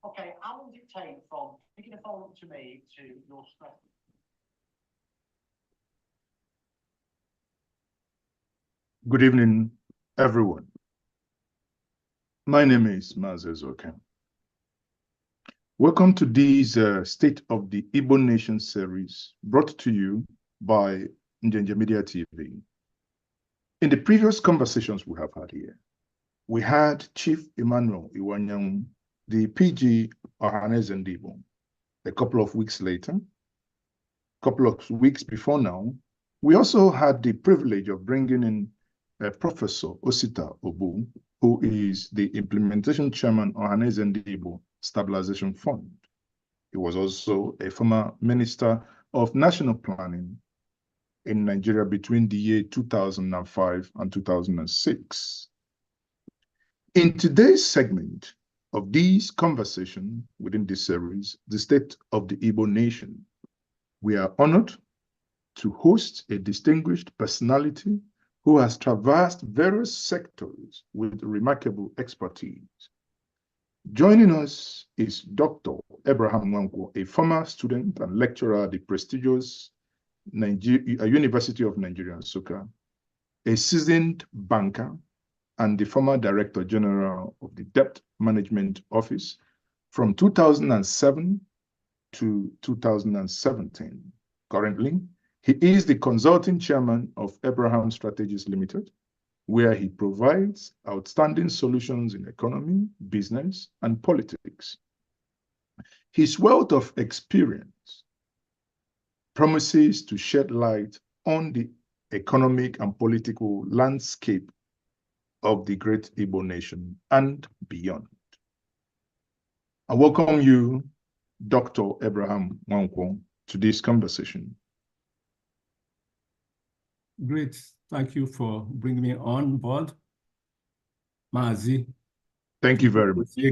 Okay, how long does it take from picking a phone up to me to your stress? Good evening, everyone. My name is Mazes Okem. Welcome to this State of the Igbo Nation series brought to you by Njenje Media TV. In the previous conversations we have had here, we had Chief Emmanuel Iwanyang, the PG Ohaneze Ndibo. A couple of weeks later, a couple of weeks before now, we also had the privilege of bringing in Professor Osita Obu, who is the implementation chairman of Ohaneze Ndibo Stabilization Fund. He was also a former minister of national planning in Nigeria between the year 2005 and 2006. In today's segment of this conversation within this series, The State of the Igbo Nation, we are honored to host a distinguished personality who has traversed various sectors with remarkable expertise. Joining us is Dr. Abraham Nwankwo, a former student and lecturer at the prestigious University of Nigeria, Nsukka, a seasoned banker, and the former Director General of the Debt Management Office from 2007 to 2017. Currently, he is the consulting chairman of Abraham Strategies Limited, where he provides outstanding solutions in economy, business, and politics. His wealth of experience promises to shed light on the economic and political landscape of the great Igbo nation and beyond. I welcome you, Dr. Abraham Nwankwo, to this conversation. Great. Thank you for bringing me on board. Mazi. Thank you very much. May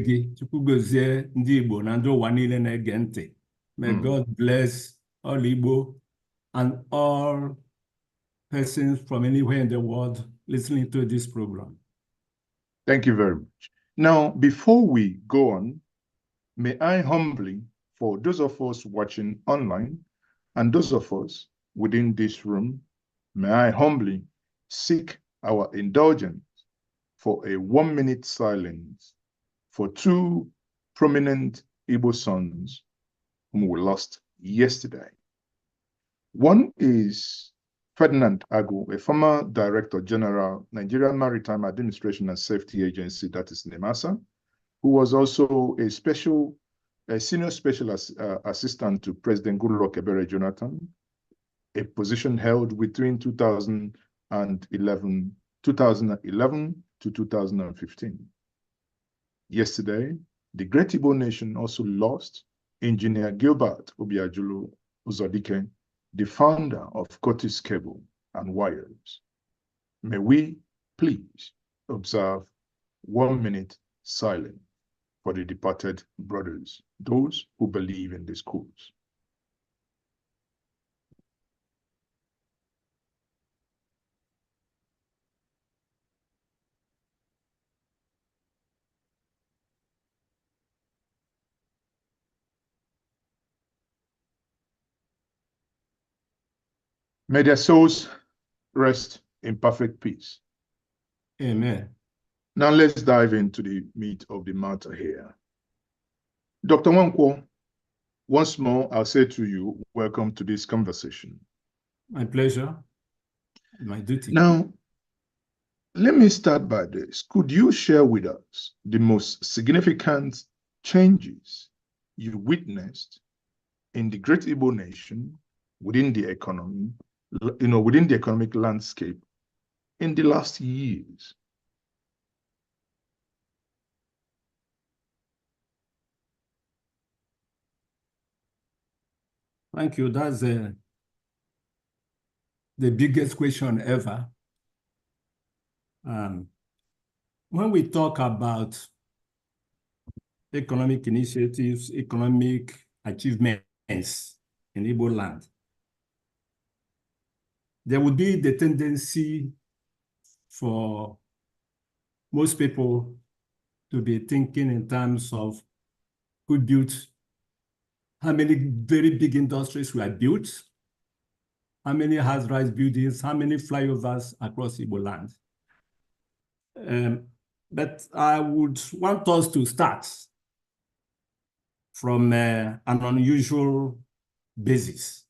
God bless all Igbo and all persons from anywhere in the world listening to this program. Thank you very much. Now, before we go on, may I humbly, for those of us watching online and those of us within this room, may I humbly seek our indulgence for a 1-minute silence for two prominent Igbo sons whom we lost yesterday. One is Ferdinand Agu, a former Director General, Nigerian Maritime Administration and Safety Agency, that is NEMASA, who was also a senior special assistant to President Goodluck Ebele Jonathan, a position held between 2011 to 2015. Yesterday, the Great Igbo Nation also lost Engineer Gilbert Obiajulu Uzodike, the founder of Curtis Cable and Wires. May we please observe 1-minute silence for the departed brothers, those who believe in this cause. May their souls rest in perfect peace. Amen. Now let's dive into the meat of the matter here. Dr. Nwankwo, once more, I'll say to you, welcome to this conversation. My pleasure. My duty. Now, let me start by this. Could you share with us the most significant changes you witnessed in the Great Igbo Nation within the economy, within the economic landscape in the last years? Thank you. That's the biggest question ever. When we talk about economic initiatives, economic achievements in Igbo land, there would be the tendency for most people to be thinking in terms of who built, how many very big industries were built, how many high-rise buildings, how many flyovers across Igbo land. But I would want us to start from an unusual basis.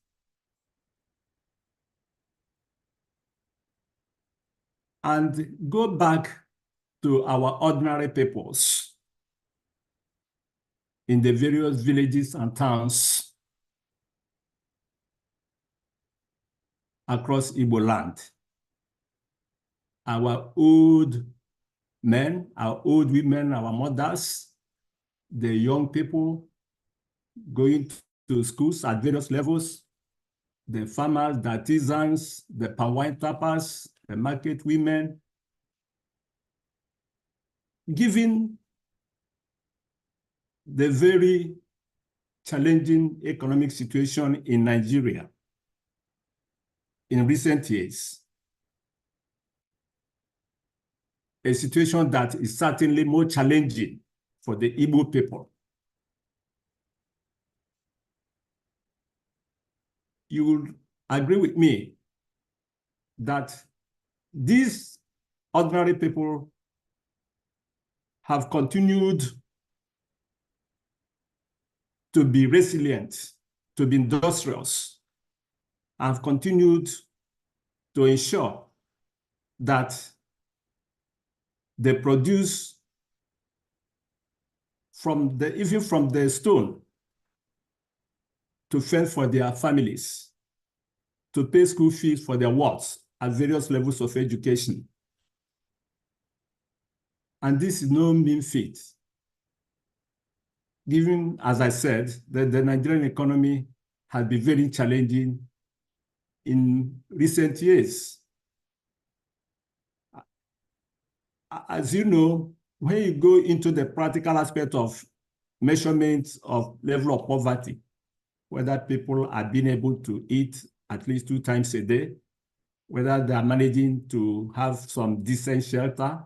And go back to our ordinary peoples in the various villages and towns across Igbo land. Our old men, our old women, our mothers, the young people going to schools at various levels, the farmers, the artisans, the palm wine tappers, the market women, given the very challenging economic situation in Nigeria in recent years, a situation that is certainly more challenging for the Igbo people. You will agree with me that these ordinary people have continued to be resilient, to be industrious, and have continued to ensure that they produce even from the stone to fend for their families, to pay school fees for their wards at various levels of education. And this is no mean feat, given, as I said, that the Nigerian economy has been very challenging in recent years. As you know, when you go into the practical aspect of measurements of level of poverty, whether people are being able to eat at least 2 times a day, whether they are managing to have some decent shelter,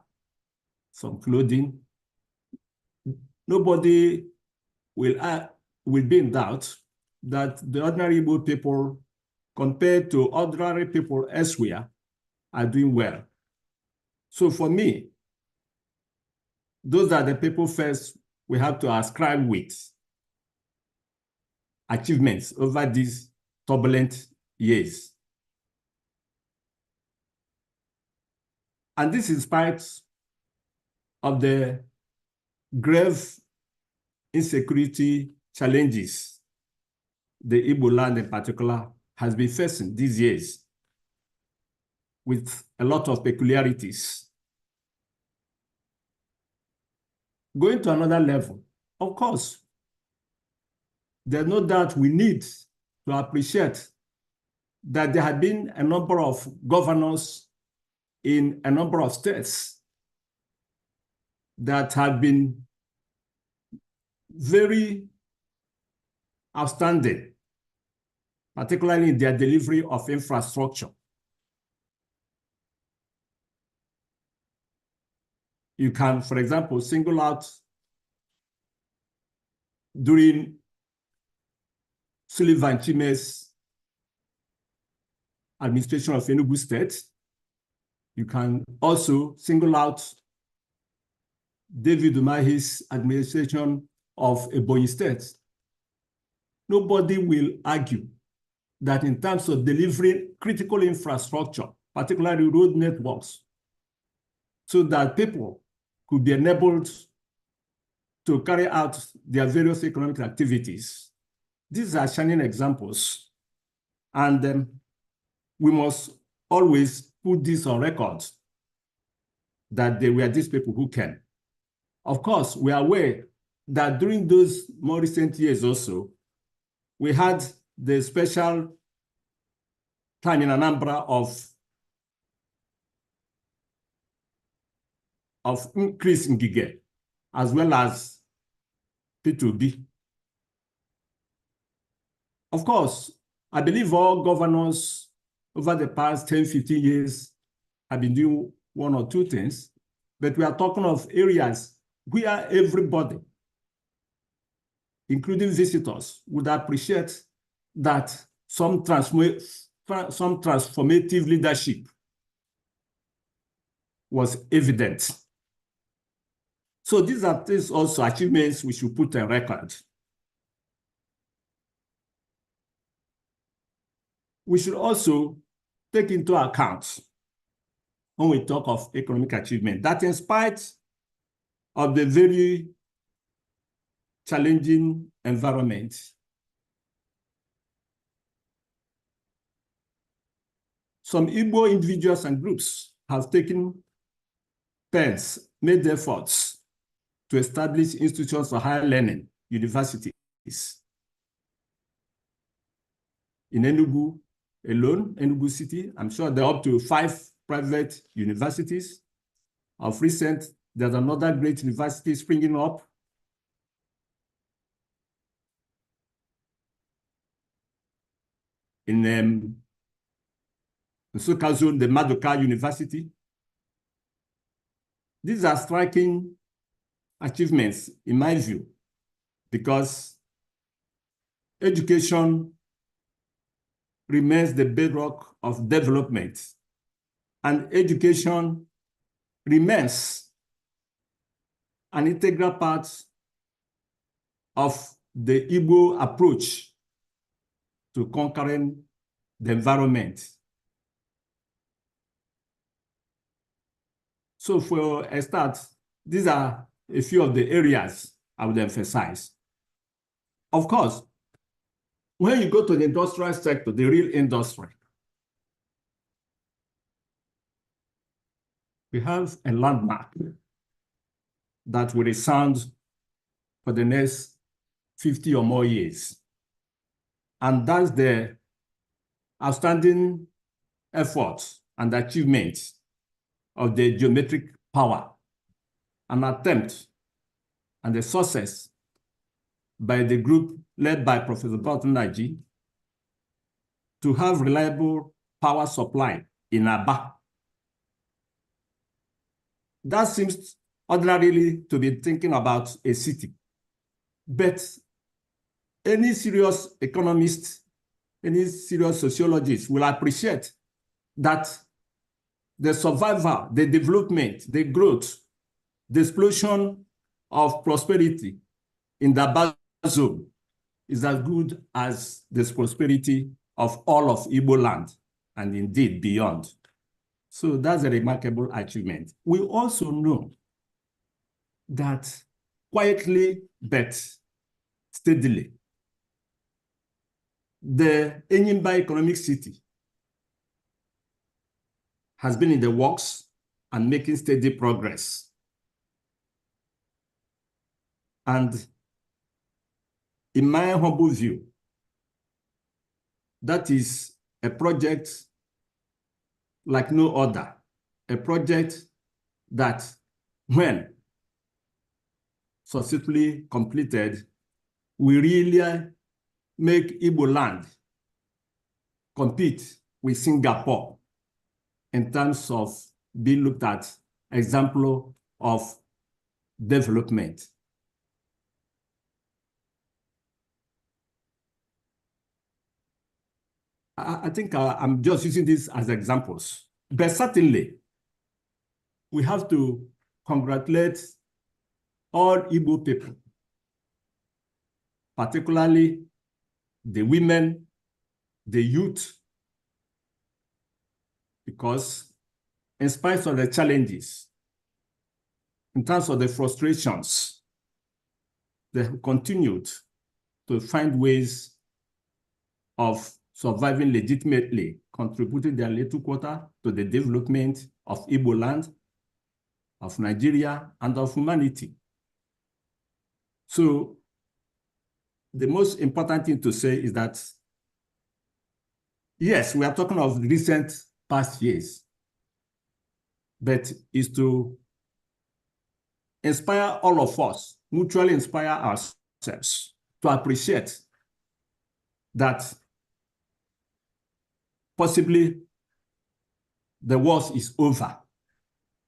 some clothing, nobody will be in doubt that the ordinary Igbo people, compared to ordinary people elsewhere, are doing well. So for me, those are the people first we have to ascribe with achievements over these turbulent years. And this in spite of the grave insecurity challenges the Igbo land in particular has been facing these years, with a lot of peculiarities. Going to another level, of course, there's no doubt we need to appreciate that there have been a number of governors in a number of states that have been very outstanding, particularly in their delivery of infrastructure. You can, for example, single out during Sullivan Chime's administration of Enugu State. You can also single out David Umahi's administration of Ebonyi State. Nobody will argue that in terms of delivering critical infrastructure, particularly road networks, so that people could be enabled to carry out their various economic activities. These are shining examples, and we must always put this on record that they were these people who came. Of course, we are aware that during those more recent years also, we had the special time in Anambra of increase in Gige, as well as P2B. Of course, I believe all governors over the past 10, 15 years have been doing 1 or 2 things, but we are talking of areas where everybody including visitors, would appreciate that some transformative leadership was evident. So these are things also achievements we should put on record. We should also take into account when we talk of economic achievement that in spite of the very challenging environment, some Igbo individuals and groups have taken pains, made efforts to establish institutions for higher learning, universities. In Enugu alone, Enugu City, I'm sure there are up to 5 private universities. Of recent, there's another great university springing up. In Nsukka Zone, the Madoka University. These are striking achievements, in my view, because education remains the bedrock of development, and education remains an integral part of the Igbo approach to conquering the environment. So for a start, these are a few of the areas I would emphasize. Of course, when you go to the industrial sector, the real industry, we have a landmark that will resound for the next 50 or more years. And that's the outstanding efforts and achievements of the geometric power, an attempt and a success by the group led by Professor Barton Naji to have reliable power supply in Aba. That seems ordinarily to be thinking about a city, but any serious economist, any serious sociologist will appreciate that the survival, the development, the growth, the explosion of prosperity in the Aba zone is as good as the prosperity of all of Igbo land, and indeed beyond. So that's a remarkable achievement. We also know that quietly but steadily, the Enyimba Economic City has been in the works and making steady progress. And in my humble view, that is a project like no other, a project that, when successfully completed, will really make Igbo land compete with Singapore in terms of being looked at example of development. I think I'm just using this as examples, but certainly we have to congratulate all Igbo people, particularly the women, the youth, because in spite of the challenges, in terms of the frustrations, they have continued to find ways of surviving legitimately, contributing their little quota to the development of Igbo land, of Nigeria, and of humanity. So the most important thing to say is that, yes, we are talking of recent past years, but is to inspire all of us, mutually inspire ourselves to appreciate that possibly the worst is over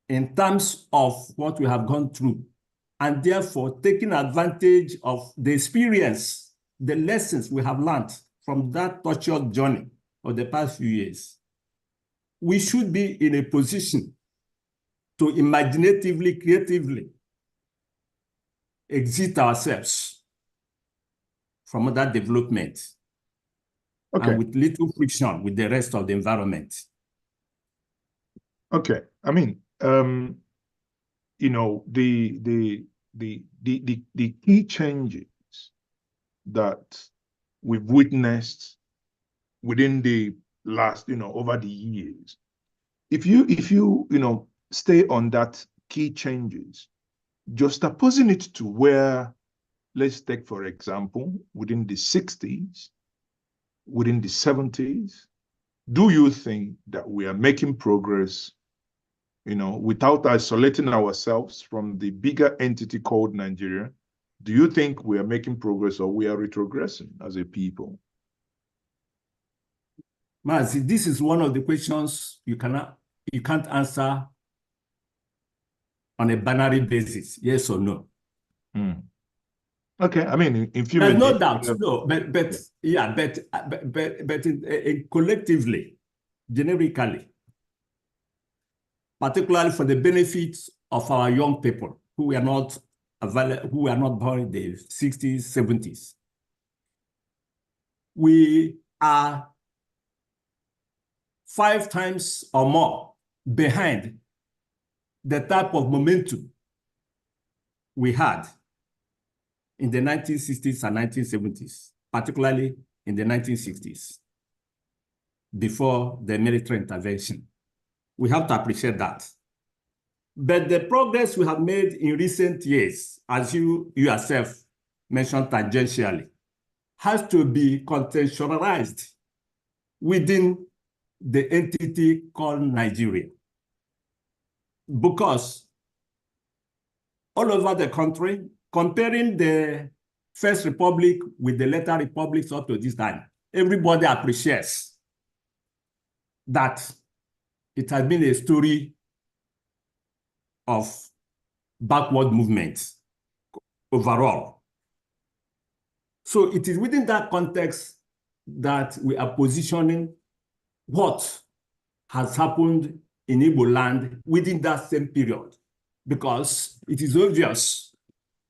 in terms of what we have gone through and therefore taking advantage of the experience, the lessons we have learned from that tortuous journey of the past few years, we should be in a position to imaginatively, creatively exit ourselves from that development, and with little friction with the rest of the environment. Okay. I mean, you know, the key changes that we've witnessed within the last, you know, over the years, if you you know, stay on that key changes, just opposing it to where, let's take, for example, within the 60s, within the 70s, do you think that we are making progress, you know, without isolating ourselves from the bigger entity called Nigeria? Do you think we are making progress, or we are retrogressing as a people? Mazi, this is one of the questions you can't answer on a binary basis, yes or no. Okay, I mean, in few There's minutes, no doubt, no, but collectively, generically, particularly for the benefits of our young people who are not born in the 60s, 70s, we are 5 times or more behind the type of momentum we had in the 1960s and 1970s, particularly in the 1960s, before the military intervention. We have to appreciate that. But the progress we have made in recent years, as you yourself mentioned tangentially, has to be contextualized within the entity called Nigeria. Because all over the country, comparing the First Republic with the later republics up to this time, everybody appreciates that it has been a story of backward movement overall. So it is within that context that we are positioning what has happened in Igbo land within that same period, because it is obvious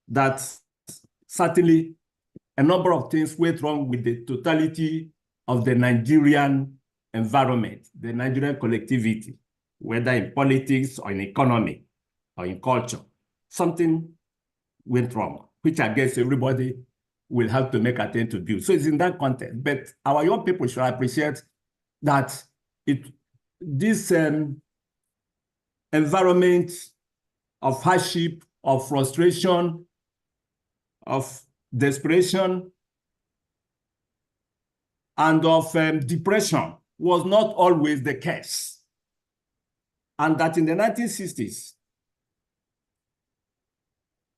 that certainly a number of things went wrong with the totality of the Nigerian environment, the Nigerian collectivity, whether in politics or in economy or in culture. Something went wrong, which I guess everybody will have to make attempt to build. So it's in that context. But our young people should appreciate that this environment of hardship, of frustration, of desperation, and of depression was not always the case. And that in the 1960s,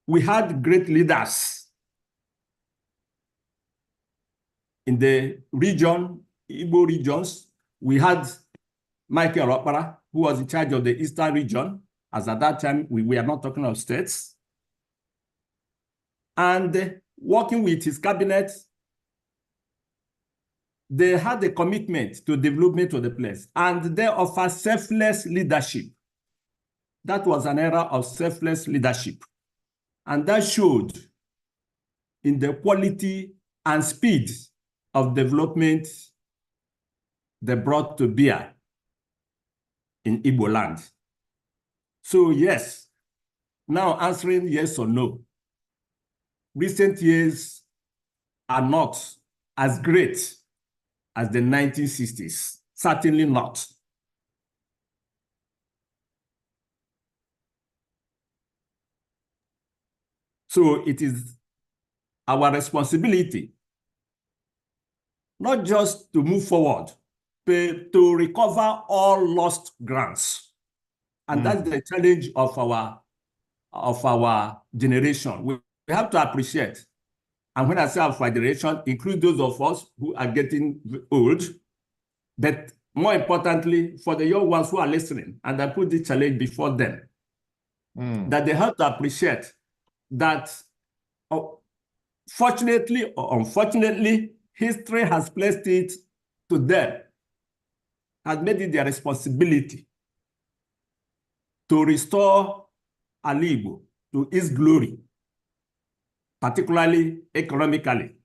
we had great leaders in the region, Igbo regions. We had Michael Okpara, who was in charge of the Eastern region, as at that time we were not talking of states. And working with his cabinet, they had a commitment to development of the place, and they offered selfless leadership. That was an era of selfless leadership. And that showed in the quality and speed of development they brought to bear in Igbo land. So yes, now answering yes or no, recent years are not as great as the 1960s, certainly not. So it is our responsibility not just to move forward, but to recover all lost grounds. And that's the challenge of our generation. We have to appreciate, and when I say our generation, include those of us who are getting old, but more importantly, for the young ones who are listening, and I put this challenge before them, that they have to appreciate that fortunately or unfortunately, history has placed it to them, has made it their responsibility to restore Igbo to its glory, particularly economically.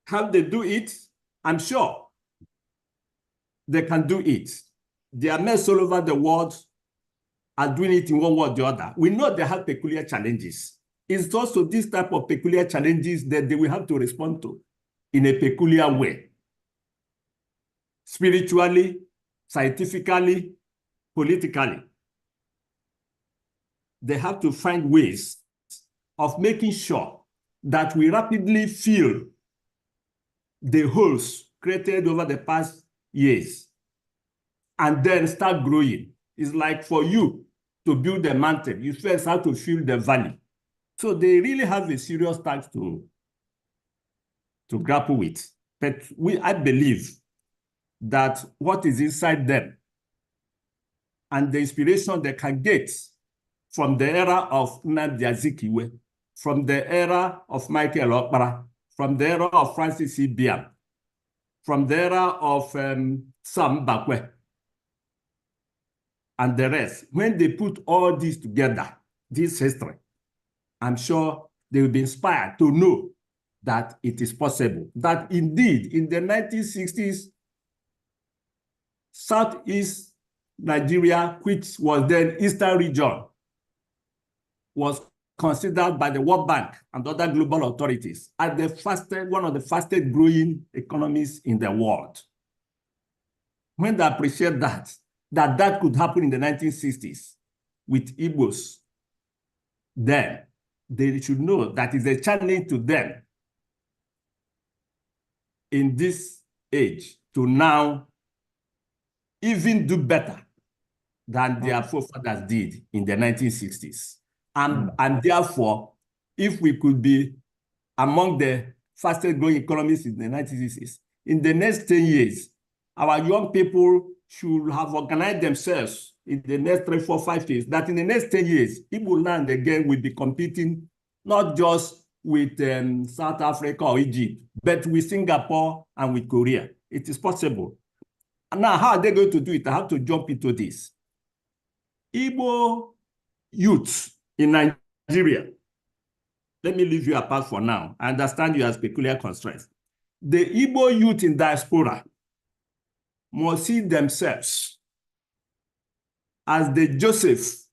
How they do it, I'm sure they can do it. There are men all over the world are doing it in one way or the other. We know they have peculiar challenges. It's also this type of peculiar challenges that they will have to respond to in a peculiar way. Spiritually, scientifically, politically. They have to find ways of making sure that we rapidly fill the holes created over the past years and then start growing. It's like for you to build a mountain, you first have to fill the valley. So they really have a serious task to grapple with. But I believe that what is inside them and the inspiration they can get from the era of Nnamdi Azikiwe, from the era of Michael Okpara, from the era of Francis Ibiam, from the era of Sam Bakwe, and the rest, when they put all this together, this history, I'm sure they will be inspired to know that it is possible, that indeed in the 1960s, Southeast Nigeria, which was then Eastern region, was considered by the World Bank and other global authorities as one of the fastest growing economies in the world. When they appreciate that could happen in the 1960s with Igbos, then they should know that is a challenge to them in this age to now even do better than their forefathers did in the 1960s. And therefore, if we could be among the fastest growing economies in the 1960s, in the next 10 years, our young people should have organized themselves in the next 3, 4, 5 years, that in the next 10 years, Igbo land again will be competing not just with South Africa or Egypt, but with Singapore and with Korea. It is possible. And now, how are they going to do it? I have to jump into this. Igbo youth in Nigeria, let me leave you apart for now. I understand you have peculiar constraints. The Igbo youth in diaspora must see themselves as the Joseph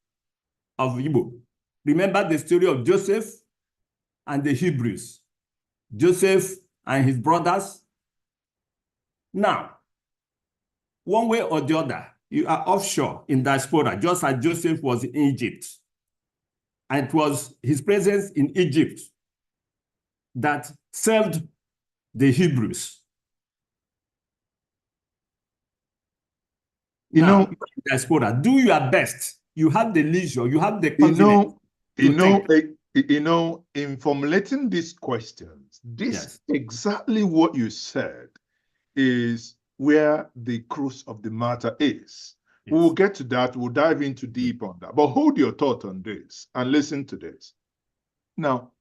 of Igbo. Remember the story of Joseph and the Hebrews, Joseph and his brothers. Now, one way or the other, you are offshore in diaspora, just as Joseph was in Egypt. And it was his presence in Egypt that served the Hebrews. Now, diaspora, do your best. You have the leisure, you have the confidence. In formulating these questions, this exactly what you said is where the crux of the matter is. Yes. We'll get to that. We'll dive into deep on that. But hold your thought on this and listen to this. Now,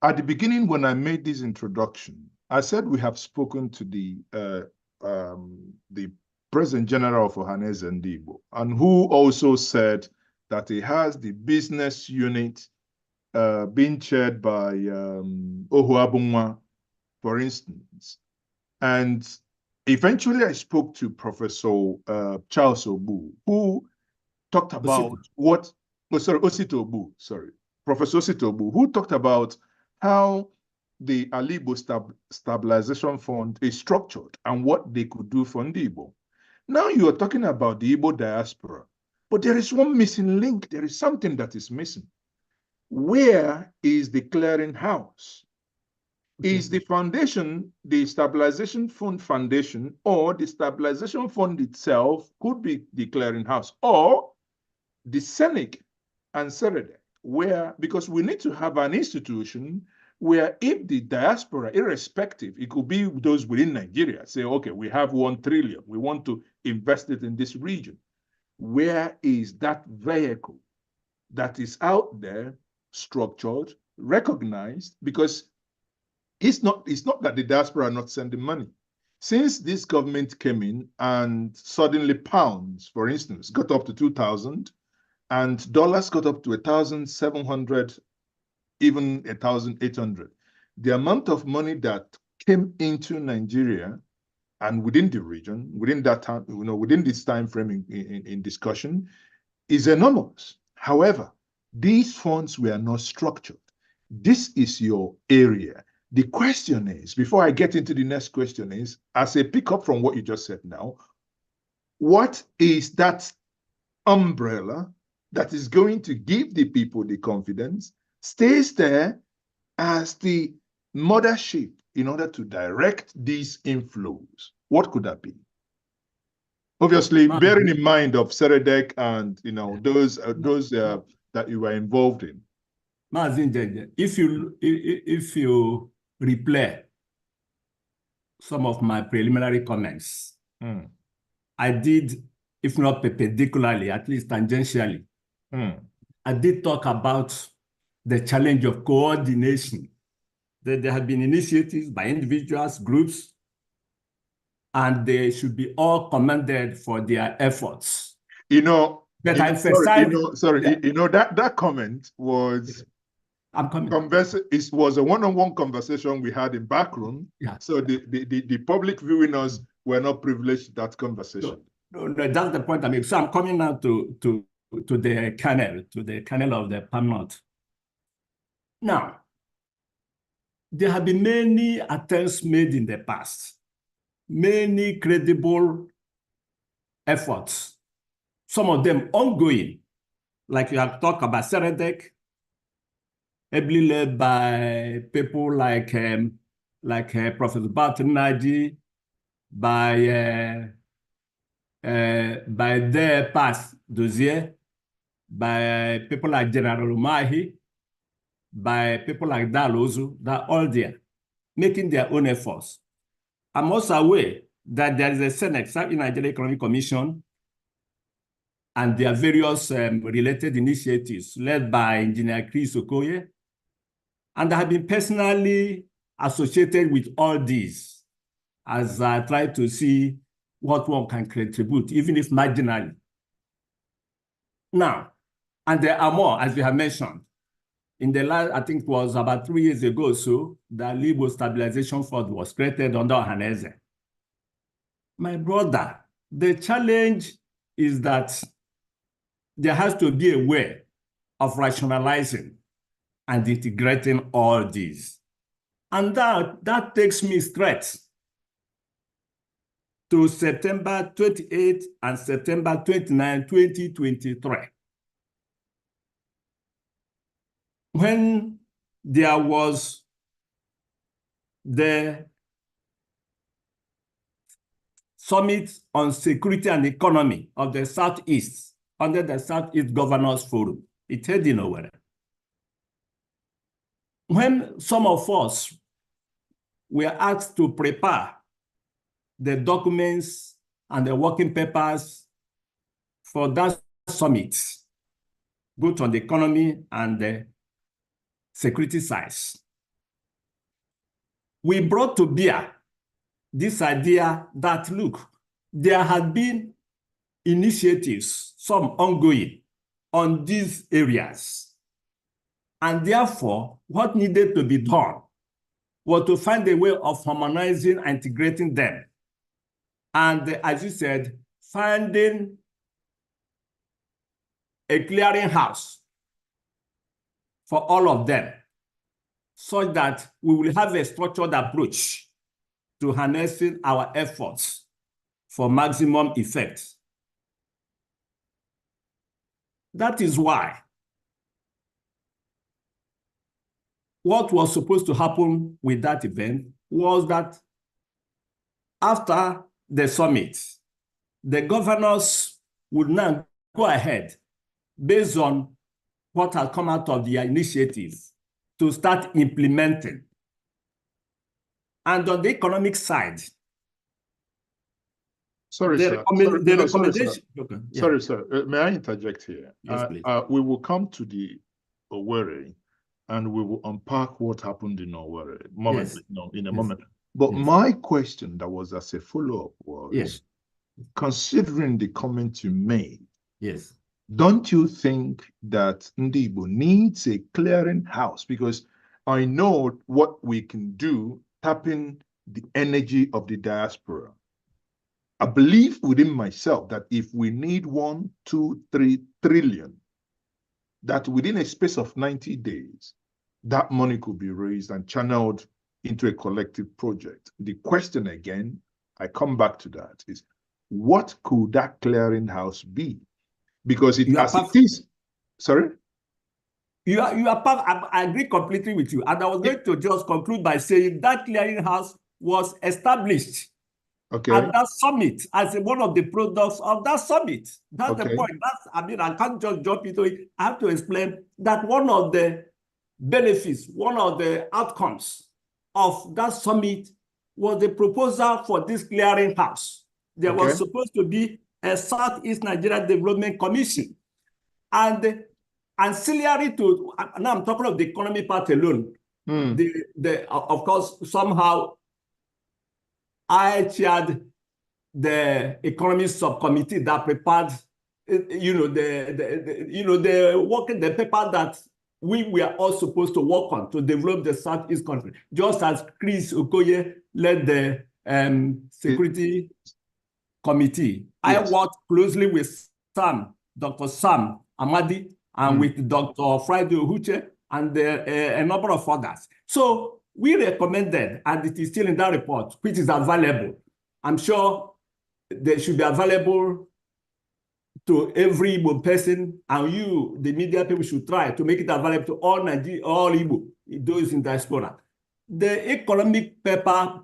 at the beginning when I made this introduction, I said we have spoken to the President General of Ohaneze and Igbo, and who also said that he has the business unit being chaired by Ohuabunwa, for instance. And eventually I spoke to Professor Charles Obu, who talked about Professor Osito Obu, who talked about how the Igbo Stabilization Fund is structured and what they could do for Igbo. Now you are talking about the Igbo diaspora, but there is one missing link. There is something that is missing. Where is the clearinghouse? Is the foundation, the Stabilization Fund Foundation, or the Stabilization Fund itself could be the clearinghouse, or the Senate and Serede, because we need to have an institution where if the diaspora, irrespective, it could be those within Nigeria, say, okay, we have 1 trillion, we want to invest it in this region. Where is that vehicle that is out there, structured, recognized, because it's not that the diaspora are not sending money. Since this government came in and suddenly pounds, for instance, got up to 2,000 and dollars got up to 1,700, even 1,800, the amount of money that came into Nigeria and within the region, within that time, within this time frame in discussion, is enormous. However, these funds were not structured. This is your area. The question is, before I get into the next question, is as a pickup from what you just said now, what is that umbrella that is going to give the people the confidence, stays there as the mothership in order to direct these inflows? What could that be? Obviously, bearing in mind of Seredek and those that you were involved in. If you replay some of my preliminary comments, I did, if not perpendicularly, at least tangentially, I did talk about the challenge of coordination. That there have been initiatives by individuals, groups, and they should be all commended for their efforts. But I emphasize, that comment was it was a one-on-one conversation we had in backroom. Yeah. So the public viewing us were not privileged to that conversation. No, that's the point I make. So I'm coming now to the kernel of the palm nut. Now, there have been many attempts made in the past, many credible efforts, some of them ongoing, like you have talked about Seredek, ably led by people like Professor Barton Naji, by their past Dozier, by people like General Umahi, by people like Dalozu, that all there, making their own efforts. I'm also aware that there is a Senate, South Nigeria Economic Commission, and there are various related initiatives led by Engineer Chris Okoye, and I have been personally associated with all these as I try to see what one can contribute, even if marginally. Now, and there are more, as we have mentioned. In the last, I think it was about 3 years ago or so, the Igbo Stabilization Fund was created under Ohaneze. My brother, the challenge is that there has to be a way of rationalizing and integrating all these. And that takes me straight to September 28 and September 29, 2023. When there was the Summit on Security and Economy of the Southeast under the Southeast Governors Forum, it held in Owerri. When some of us were asked to prepare the documents and the working papers for that summit, both on the economy and the security sides, we brought to bear this idea that, look, there had been initiatives, some ongoing, on these areas. And therefore, what needed to be done was to find a way of harmonizing and integrating them. And as you said, finding a clearinghouse for all of them, so that we will have a structured approach to harnessing our efforts for maximum effect. That is why what was supposed to happen with that event was that after the summit, the governors would now go ahead based on what has come out of the initiative to start implementing. And on the economic side, Sorry, the sir. recommend, the No, sorry, sir. recommendation. Okay. Yeah. Sorry, sir. May I interject here? Yes, please. We will come to the Owerri, and we will unpack what happened in Owerri Yes. in a Yes. moment. But Yes. my question that was as a follow-up was, Yes. considering the comment you made, Yes. don't you think that Ndi Igbo needs a clearing house? Because I know what we can do, tapping the energy of the diaspora. I believe within myself that if we need 1, 2, 3 trillion, that within a space of 90 days, that money could be raised and channeled into a collective project. The question again, I come back to that, is what could that clearinghouse be? Because it is, sorry? I agree completely with you. And I was going to just conclude by saying that clearinghouse was established at that summit as one of the products of that summit. That's the point. I can't just jump into it. I have to explain that one of the benefits, one of the outcomes of that summit was the proposal for this clearinghouse. There was supposed to be a Southeast Nigeria Development Commission. And ancillary to, now I'm talking of the economy part alone, of course, somehow I chaired the economy subcommittee that prepared, the paper that we were all supposed to work on to develop the Southeast country, just as Chris Okoye led the security committee. I worked closely with Dr. Sam Amadi, and with Dr. Friday Ohuche, and a number of others. So we recommended, and it is still in that report, which is available. I'm sure they should be available to every Igbo person, and you, the media people, should try to make it available to all Igbo, those in diaspora. The economic paper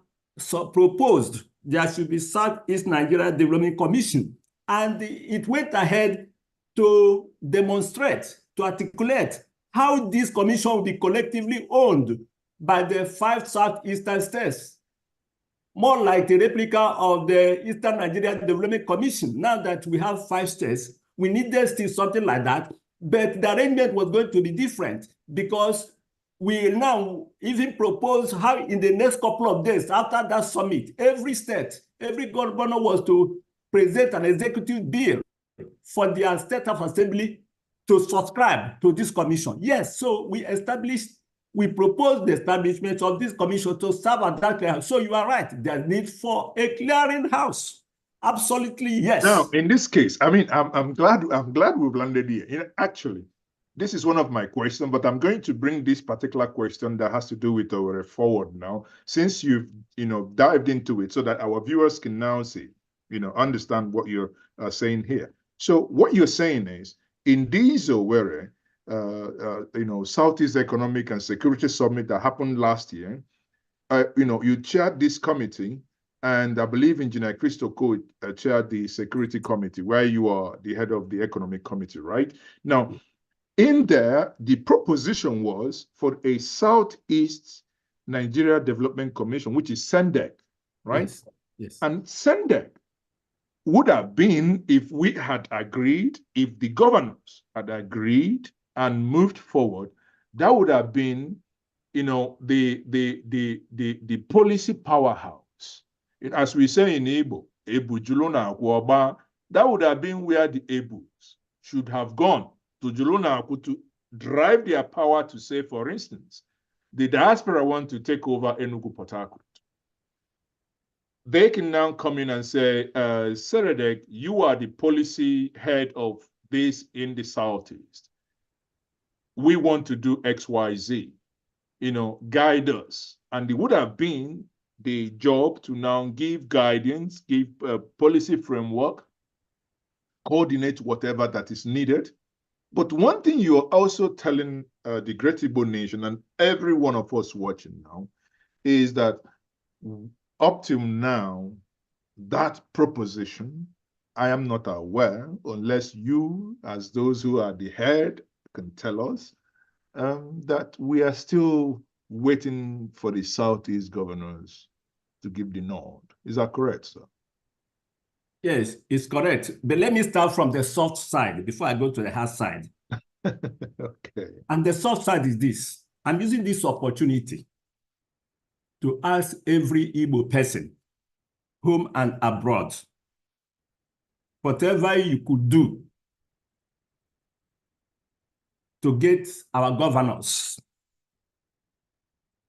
proposed there should be Southeast Nigeria Development Commission, and it went ahead to demonstrate, to articulate how this commission will be collectively owned by the 5 southeastern states, more like a replica of the Eastern Nigeria Development Commission. Now that we have 5 states, we needed still something like that, but the arrangement was going to be different because we now even propose how in the next couple of days after that summit, every state, every governor was to present an executive bill for their state of assembly to subscribe to this commission. Yes, so we proposed the establishment of this commission to serve at that clearinghouse. So you are right, there's need for a clearinghouse. Absolutely, yes. Now, in this case, I mean, I'm glad we've landed here. Actually, this is one of my questions, but I'm going to bring this particular question that has to do with our forward now, since you've dived into it, so that our viewers can now see, understand what you're saying here. So what you're saying is, in this Owerri, Southeast Economic and Security Summit that happened last year, you chaired this committee, and I believe Engineer Christo Code chaired the Security Committee, where you are the head of the Economic Committee, right? Now, in there, the proposition was for a Southeast Nigeria Development Commission, which is SENDEC, right? Yes. And SENDEC would have been, if we had agreed, if the governors had agreed and moved forward, that would have been, the policy powerhouse. As we say in Igbo, Ebu Julona Akwoba, that would have been where the Ebus should have gone to Julona to drive their power to say, for instance, the diaspora want to take over Enugu Port Harcourt. They can now come in and say, Seredek, you are the policy head of this in the Southeast. We want to do X, Y, Z. Guide us. And it would have been the job to now give guidance, give policy framework, coordinate whatever that is needed. But one thing you are also telling the Great Igbo Nation and every one of us watching now is that up till now, that proposition, I am not aware, unless you, as those who are the head, can tell us, that we are still waiting for the Southeast governors to give the nod. Is that correct, sir? Yes, it's correct. But let me start from the soft side before I go to the hard side. Okay. And the soft side is this. I'm using this opportunity to ask every Igbo person, home and abroad, whatever you could do to get our governors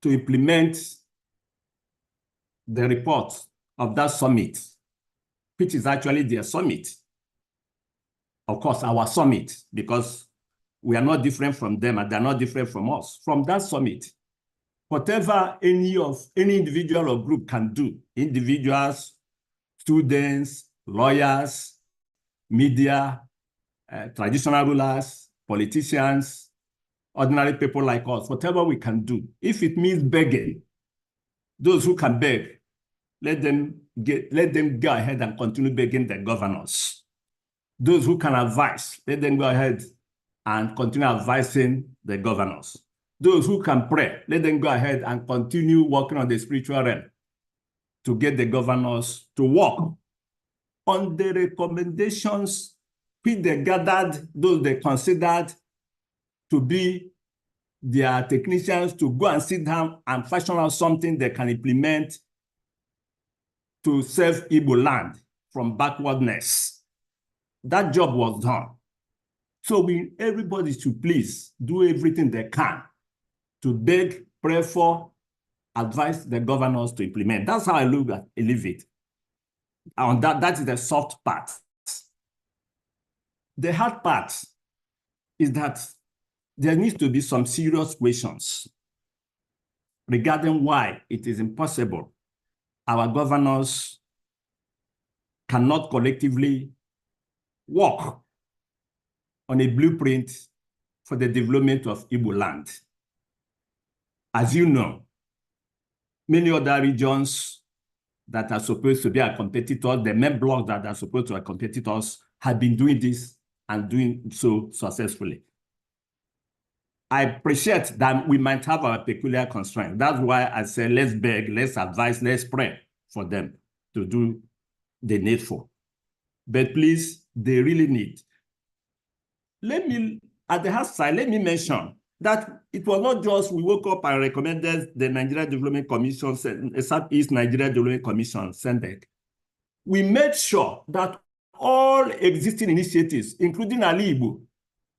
to implement the report of that summit, which is actually their summit. Of course, our summit, because we are not different from them and they're not different from us. From that summit, whatever any individual or group can do, individuals, students, lawyers, media, traditional rulers, politicians, ordinary people like us, whatever we can do, if it means begging, those who can beg, let them go ahead and continue begging the governors. Those who can advise, let them go ahead and continue advising the governors. Those who can pray, let them go ahead and continue working on the spiritual realm to get the governors to work on the recommendations which they gathered, those they considered to be their technicians, to go and sit down and fashion out something they can implement to save Igbo land from backwardness. That job was done. So everybody should please do everything they can to beg, pray for, advise the governors to implement. That's how I look at it. And that is the soft part. The hard part is that there needs to be some serious questions regarding why it is impossible our governors cannot collectively work on a blueprint for the development of Igbo land. As you know, many other regions that are supposed to be our competitors, the main blocks that are supposed to be our competitors, have been doing this and doing so successfully. I appreciate that we might have our peculiar constraints. That's why I say let's beg, let's advise, let's pray for them to do the needful. But please, they really need. At the hard side, let me mention that it was not just we woke up and recommended the Nigeria Development Commission, Southeast Nigeria Development Commission, SENDEC. We made sure that all existing initiatives, including Igbo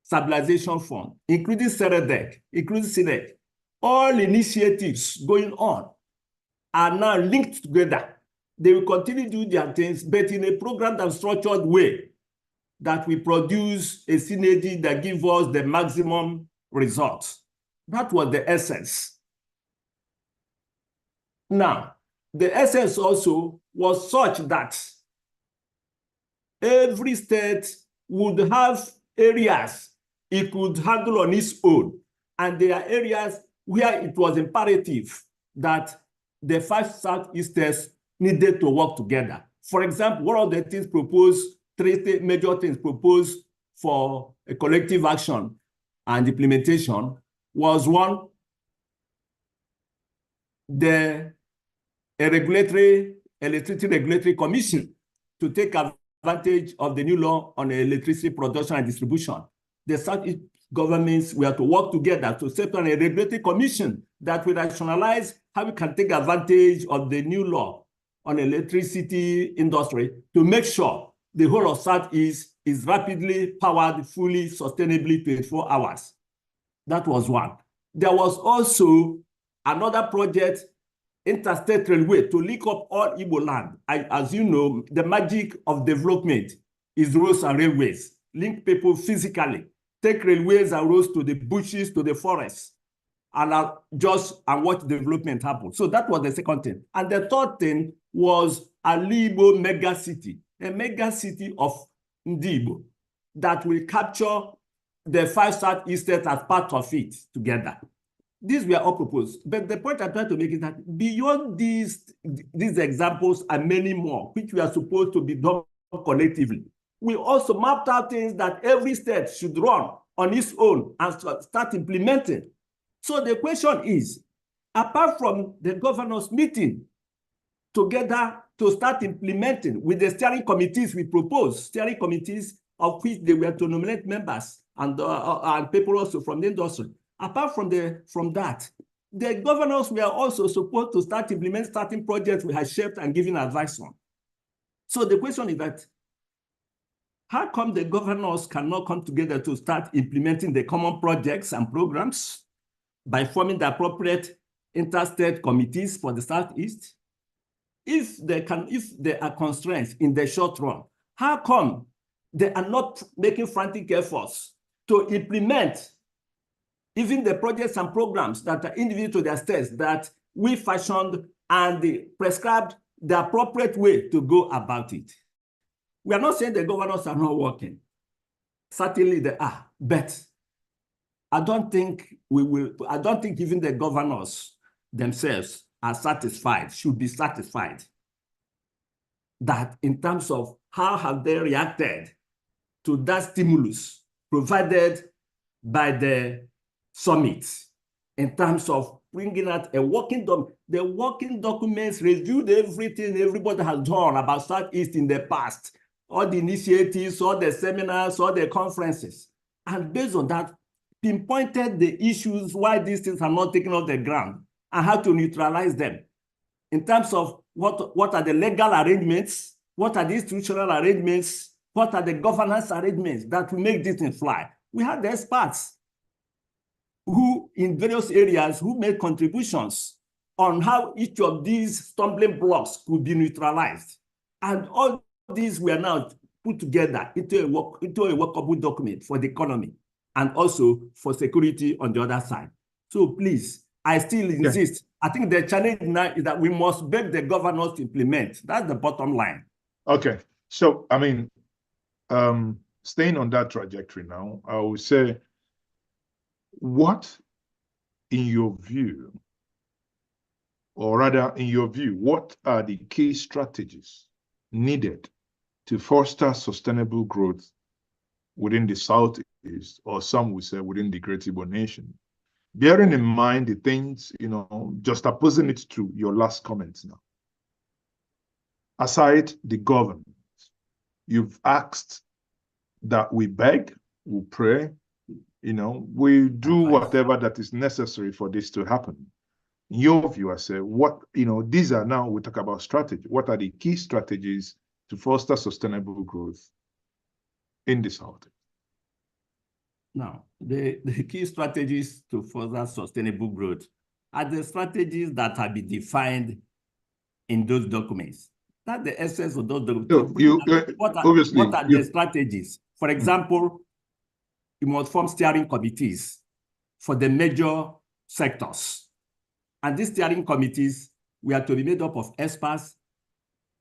Stabilization Fund, including SEREDEC, including SINEC, all initiatives going on are now linked together. They will continue to do their things, but in a programmed and structured way that we produce a synergy that gives us the maximum results. That was the essence. Now, the essence also was such that every state would have areas it could handle on its own. And there are areas where it was imperative that the 5 Southeast states needed to work together. For example, one of the things proposed, 3 major things proposed for a collective action and implementation was one, a electricity regulatory commission to take advantage of the new law on electricity production and distribution. The Southeast governments were to work together to set on a regulatory commission that will rationalize how we can take advantage of the new law on electricity industry to make sure the whole of Southeast is rapidly powered, fully, sustainably 24 hours. That was one. There was also another project, interstate railway, to link up all Igbo land. As you know, the magic of development is roads and railways. Link people physically, take railways and roads to the bushes, to the forests, and watch development happen. So that was the second thing. And the third thing was a Igbo mega city, a mega city of Igbo that will capture the 5 Southeast states as part of it together. These were all proposed. But the point I'm trying to make is that beyond these examples and many more, which we are supposed to be done collectively, we also mapped out things that every state should run on its own and start implementing. So the question is, apart from the governors meeting together to start implementing with the steering committees we proposed, steering committees of which they were to nominate members and people also from the industry. Apart from that, the governors were also supposed to start implementing certain projects we had shaped and given advice on. So the question is that, how come the governors cannot come together to start implementing the common projects and programs by forming the appropriate interstate committees for the Southeast? If there are constraints in the short run, how come they are not making frantic efforts to implement even the projects and programs that are individual to their states that we fashioned and prescribed the appropriate way to go about it? We are not saying the governors are not working. Certainly they are, but I don't think even the governors themselves are satisfied, should be satisfied, that in terms of how have they reacted to that stimulus provided by the summit in terms of bringing out a working document. The working documents reviewed everything everybody has done about Southeast in the past, all the initiatives, all the seminars, all the conferences. And based on that, pinpointed the issues why these things are not taken off the ground and how to neutralize them in terms of what are the legal arrangements, what are the institutional arrangements, what are the governance arrangements that will make this thing fly. We had the experts who in various areas who made contributions on how each of these stumbling blocks could be neutralized. And all these were now put together into a workable document for the economy and also for security on the other side. So please, I still insist. I think the challenge now is that we must beg the governors to implement. That's the bottom line. Okay. So, I mean, staying on that trajectory now, I would say, what, in your view, or rather, in your view, what are the key strategies needed to foster sustainable growth within the Southeast, or some would say within the Great Igbo Nation? Bearing in mind the things, just opposing it to your last comments now. Aside the government, you've asked that we beg, we pray, we do whatever that is necessary for this to happen. In your view, I say, these are now, we talk about strategy. What are the key strategies to foster sustainable growth in the South? Now, the key strategies to further sustainable growth are the strategies that have been defined in those documents. That's the essence of those documents. So what are the strategies? For example, you must form steering committees for the major sectors. And these steering committees were to be made up of experts,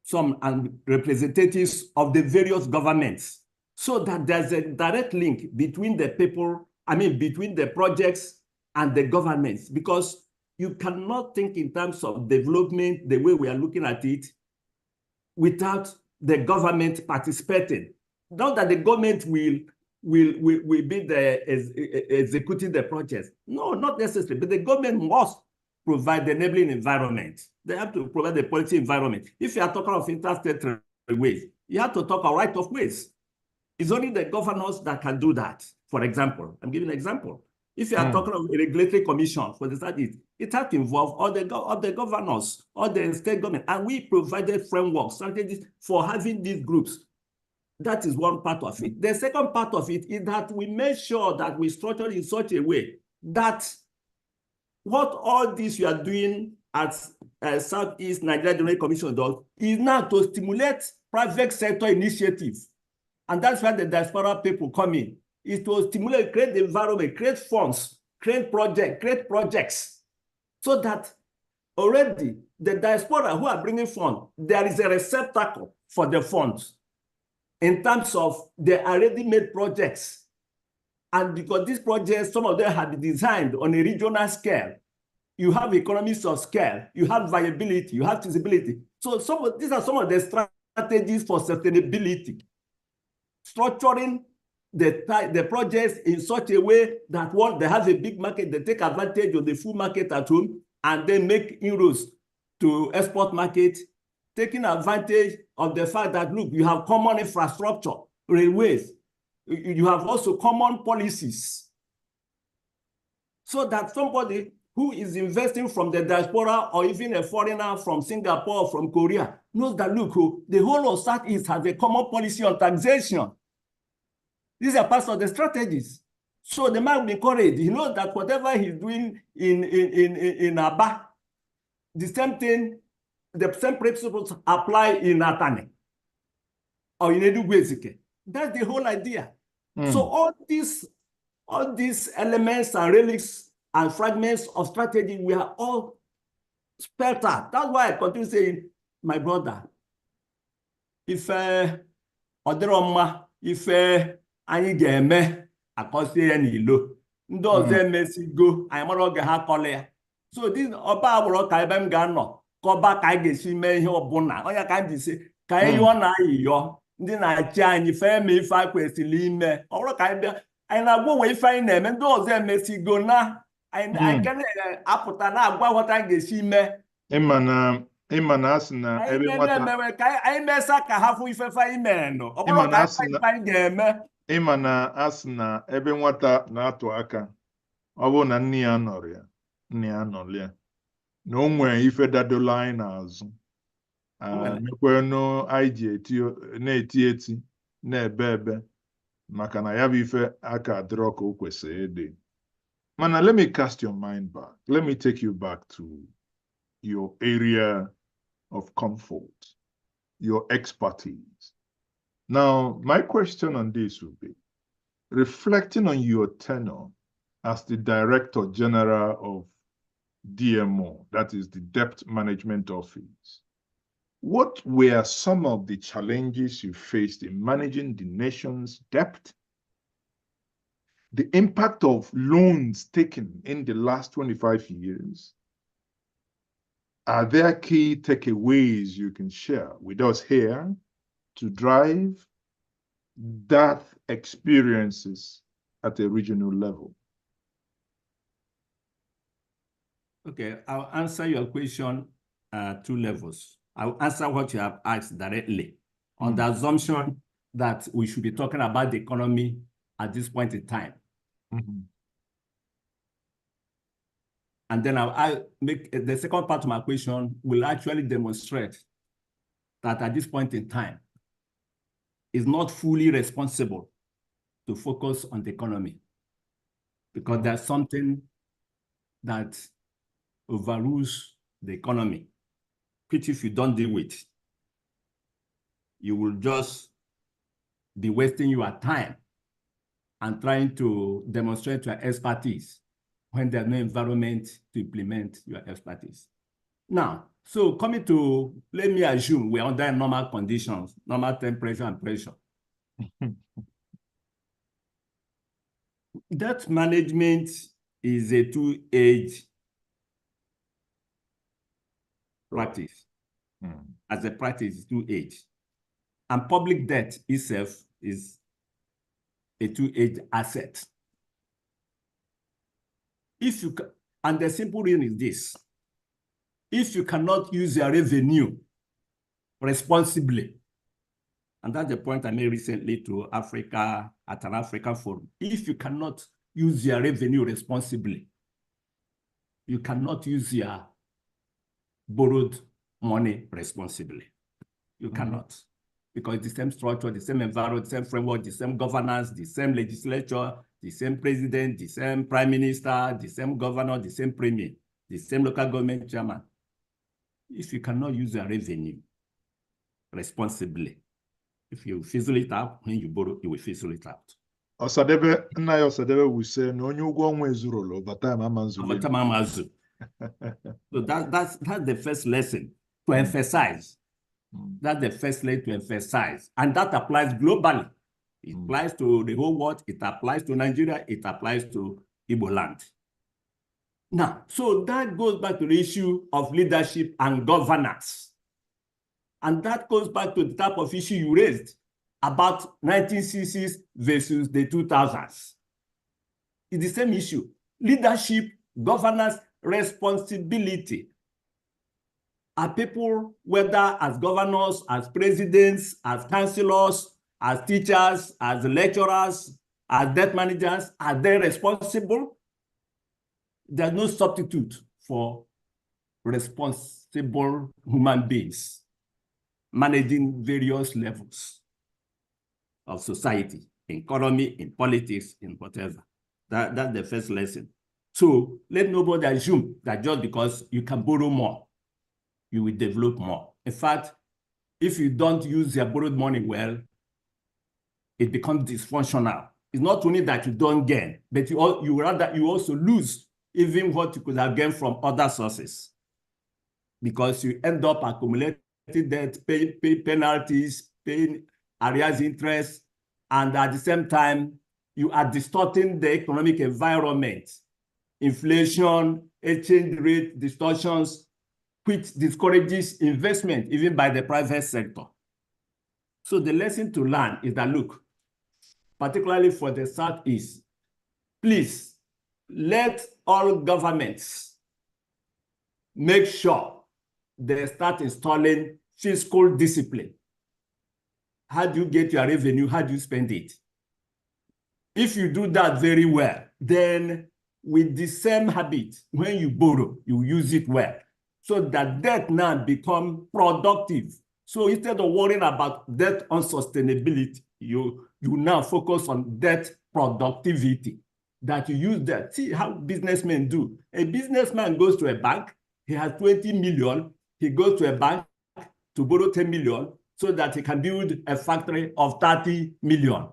some and representatives of the various governments, so that there's a direct link between the people, between the projects and the governments, because you cannot think in terms of development the way we are looking at it without the government participating. Not that the government will be executing the project. No, not necessarily, but the government must provide the enabling environment. They have to provide the policy environment. If you are talking of interstate railways, you have to talk about right of ways. It's only the governors that can do that. For example, I'm giving an example. If you are talking of a regulatory commission for the Southeast, it has to involve all the governors, all the state government, and we provided frameworks, strategies for having these groups. That is one part of it. The second part of it is that we make sure that we structure it in such a way that what all this you are doing at Southeast Nigeria General Commission does is now to stimulate private sector initiatives. And that's why the diaspora people come in, is to stimulate, create the environment, create funds, create projects, so that already the diaspora who are bringing funds, there is a receptacle for the funds in terms of the already made projects. And because these projects, some of them have been designed on a regional scale, you have economies of scale, you have viability, you have feasibility. So these are some of the strategies for sustainability. Structuring the projects in such a way that one, they have a big market, they take advantage of the full market at home, and then make inroads to export market taking advantage of the fact that, look, you have common infrastructure, railways, you have also common policies, so that somebody who is investing from the diaspora or even a foreigner from Singapore or from Korea knows that, look, the whole of Southeast has a common policy on taxation. These are parts of the strategies. So the man will be encouraged. He knows that whatever he's doing in Aba, the same thing, the same principles apply in Atane or in Enugu. That's the whole idea. So all these elements and relics and fragments of strategy, we are all spelled out. That's why I continue saying, my brother, if Oderoma, if anyị ga-eme akọsie ya n'ilo, ndị ọzọ emesigo anyị mara oge ha kọla ya. So this ọba agbụrụ ka ebe m ga-anọ kọba ka anyị ga-esi mee ihe ọbụla onye ka m ji si ka anyị yọọ na ayịyọ ndị na-achị anyị fee ma ife anyị kwesịrị ime. Ọ bụrụ ka anyị bịa anyị na-agbanwe ife anyị na-eme, ndị ọzọ emesigo na anyị ka na-apụta na-agwa ghọta anyị ga-esi mee. Ịma na asị na ebe nwata ka anyị mesa ka ha fụ ifefe anyị mere nọ. Ọ bụrụ ka anyị ga-eme. Ịma na asị na ebe nwata na-atụ aka, ọ bụrụ na nne ya nọrọ ya, nne ya nọrọ ya, na o nwere ife dadola anyị n'azụ, mekwenụ anyị ji na-eti na-ebe ebe maka na ya bụ ife aka adịrọ ka o kwesịrị ịdị. Mana, let me cast your mind back. Let me take you back to your area of comfort, your expertise. Now, my question on this would be, reflecting on your tenure as the Director General of DMO, that is the Debt Management Office, what were some of the challenges you faced in managing the nation's debt? The impact of loans taken in the last 25 years? Are there key takeaways you can share with us here to drive that experiences at a regional level? Okay, I'll answer your question at 2 levels. I'll answer what you have asked directly on the assumption that we should be talking about the economy at this point in time. And then I'll make the second part of my question will actually demonstrate that at this point in time, it's not fully responsible to focus on the economy, because there's something that overrules the economy, which if you don't deal with, you will just be wasting your time and trying to demonstrate your expertise when there's no environment to implement your expertise. Now, so coming to, let me assume we're under normal conditions, normal temperature and pressure. Debt management is a two-edged practice. As a practice, it's two-edged. And public debt itself is a two-edged asset. If you and the simple reason is this: if you cannot use your revenue responsibly, and that's the point I made recently to Africa at an African forum. If you cannot use your revenue responsibly, you cannot use your borrowed money responsibly. You cannot, because the same structure, the same environment, the same framework, the same governance, the same legislature, the same president, the same prime minister, the same governor, the same premier, the same local government chairman. If you cannot use your revenue responsibly, if you fizzle it out, when you borrow, you will fizzle it out. Osadebe, nna ya Osadebe will say, no onye ụgwọ ọnwa ezurolo, over time amazu. So that's the first lesson to emphasize. That's the first lesson to emphasize. And that applies globally. It applies to the whole world. It applies to Nigeria. It applies to Igbo land. Now, so that goes back to the issue of leadership and governance. And that goes back to the type of issue you raised about 1960s versus the 2000s. It's the same issue. Leadership, governance, responsibility. are people, whether as governors, as presidents, as councillors, as teachers, as lecturers, as debt managers, are they responsible? There's no substitute for responsible human beings managing various levels of society, in economy, in politics, in whatever. That's the first lesson. So let nobody assume that just because you can borrow more, you will develop more. In fact, if you don't use your borrowed money well, it becomes dysfunctional. It's not only that you don't gain, but you also lose even what you could have gained from other sources, because you end up accumulating debt, pay penalties, paying arrears interest, and at the same time, you are distorting the economic environment. Inflation, exchange rate distortions, which discourages investment even by the private sector. So the lesson to learn is that, look, particularly for the Southeast, please let all governments make sure they start installing fiscal discipline. How do you get your revenue? How do you spend it? If you do that very well, then with the same habit, when you borrow, you use it well, so that debt now become productive. So instead of worrying about debt unsustainability, you now focus on debt productivity, that you use that. See how businessmen do. A businessman goes to a bank, he has 20 million, he goes to a bank to borrow 10 million so that he can build a factory of 30 million.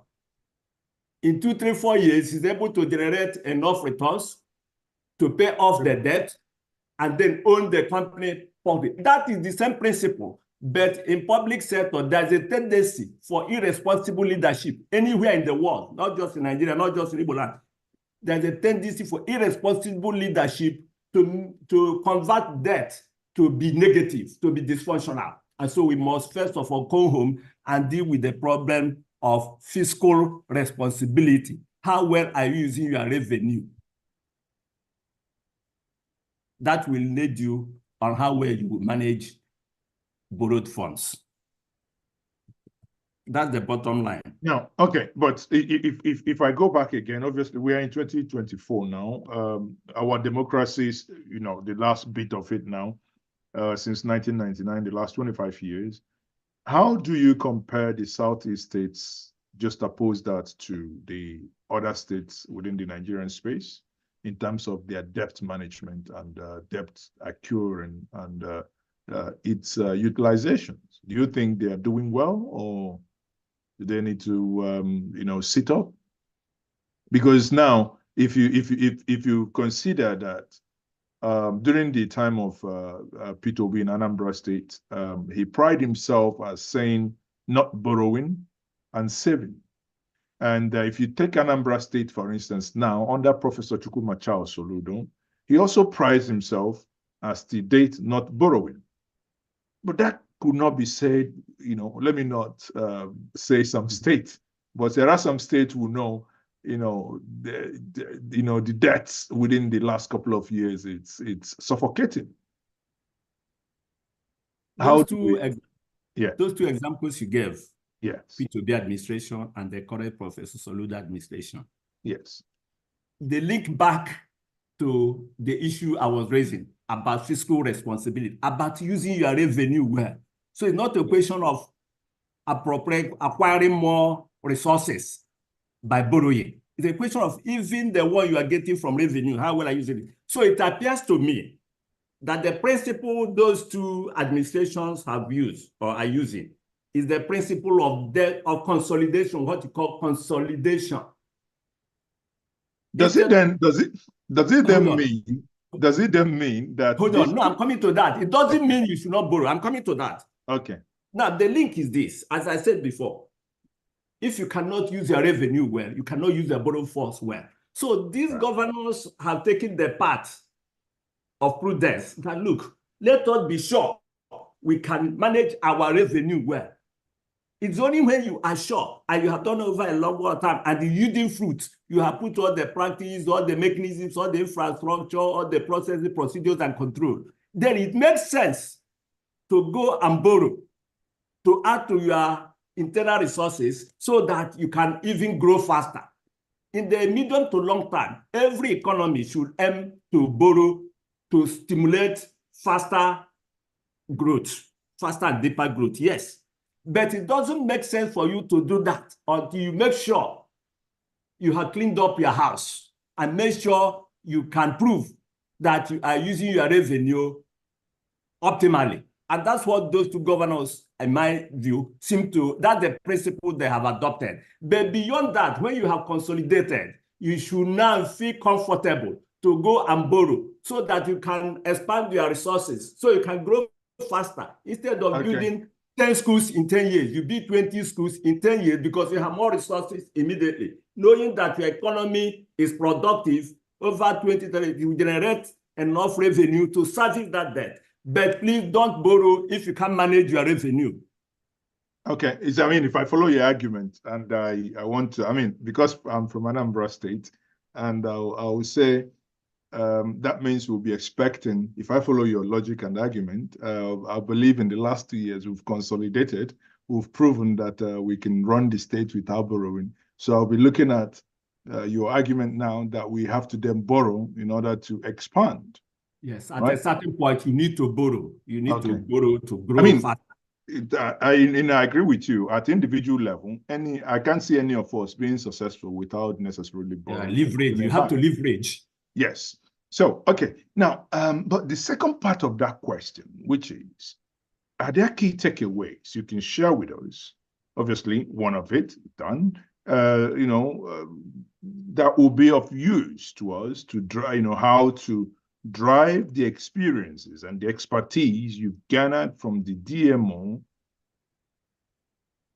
In 2, 3, 4 years, he's able to generate enough returns to pay off the debt and then own the company public. That is the same principle. But in public sector, there's a tendency for irresponsible leadership anywhere in the world, not just in Nigeria, not just in Igbo land. There's a tendency for irresponsible leadership to convert debt to be negative, to be dysfunctional. And so we must first of all go home and deal with the problem of fiscal responsibility. How well are you using your revenue? That will lead you on how well you will manage borrowed funds. That's the bottom line. Now, okay, but if I go back again, obviously we are in 2024 now. Our democracy is, the last bit of it now, since 1999, the last 25 years. How do you compare the Southeast states, just oppose that to the other states within the Nigerian space in terms of their debt management and debt accruing and its utilizations? Do you think they are doing well, or do they need to, sit up? Because now, if you consider that during the time of Peter Obi in Anambra State, he prided himself as saying not borrowing and saving. And if you take Anambra State, for instance, now under Professor Chukwuma Charles Soludo, he also prides himself as the date not borrowing. But that could not be said, let me not say some states, but there are some states who know, the debts within the last couple of years, it's suffocating. Those two examples you gave, yes, P2B administration and the current Professor Soludo administration, yes, they link back to the issue I was raising about fiscal responsibility, about using your revenue well. So it's not a question of acquiring more resources by borrowing. It's a question of even the one you are getting from revenue, how well are you using it? So it appears to me that the principle those two administrations have used or are using is the principle of debt of consolidation, what you call consolidation. Does it then mean that? Hold on, no, I'm coming to that. It doesn't mean you should not borrow. I'm coming to that. Okay. Now, the link is this. As I said before, if you cannot use your revenue well, you cannot use your borrowed funds well. So these governors have taken the path of prudence. That look, let us be sure we can manage our revenue well. It's only when you are sure and you have done over a long time and the yielding fruit, you have put all the practice, all the mechanisms, all the infrastructure, all the processes, procedures, and control, then it makes sense to go and borrow, to add to your internal resources so that you can even grow faster. In the medium to long term, every economy should aim to borrow to stimulate faster growth, faster and deeper growth, yes. But it doesn't make sense for you to do that until you make sure you have cleaned up your house and make sure you can prove that you are using your revenue optimally. And that's what those two governors, in my view, that's the principle they have adopted. But beyond that, when you have consolidated, you should now feel comfortable to go and borrow so that you can expand your resources, so you can grow faster. Instead of building 10 schools in 10 years, you build 20 schools in 10 years because you have more resources immediately. Knowing that your economy is productive over 2030, you generate enough revenue to service that debt. But please don't borrow if you can't manage your revenue. Okay, I mean, if I follow your argument, and I want to, I mean, because I'm from Anambra State, and I will say that means we'll be expecting, if I follow your logic and argument, I believe in the last 2 years we've consolidated, we've proven that we can run the state without borrowing. So I'll be looking at your argument now that we have to then borrow in order to expand. Yes, at a certain point, you need to borrow. You need to borrow to grow I mean, faster. I agree with you. At individual level, I can't see any of us being successful without necessarily borrowing. Leverage. You have to leverage. Yes. So, okay. Now, but the second part of that question, which is, are there key takeaways you can share with us? Obviously, one of it done, that will be of use to us to how to drive the experiences and the expertise you've garnered from the DMO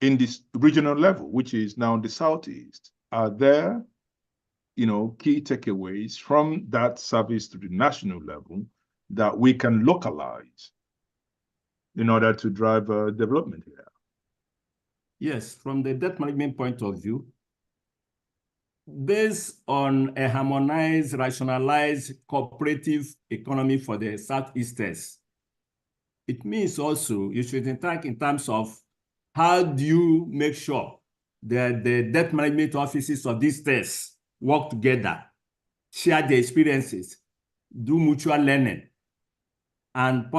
in this regional level, which is now the Southeast. Are there, key takeaways from that service to the national level that we can localize in order to drive development here? Yes, from the debt management point of view, based on a harmonized, rationalized cooperative economy for the Southeasters, it means also you should think in terms of how do you make sure that the debt management offices of these states work together, share their experiences, do mutual learning, and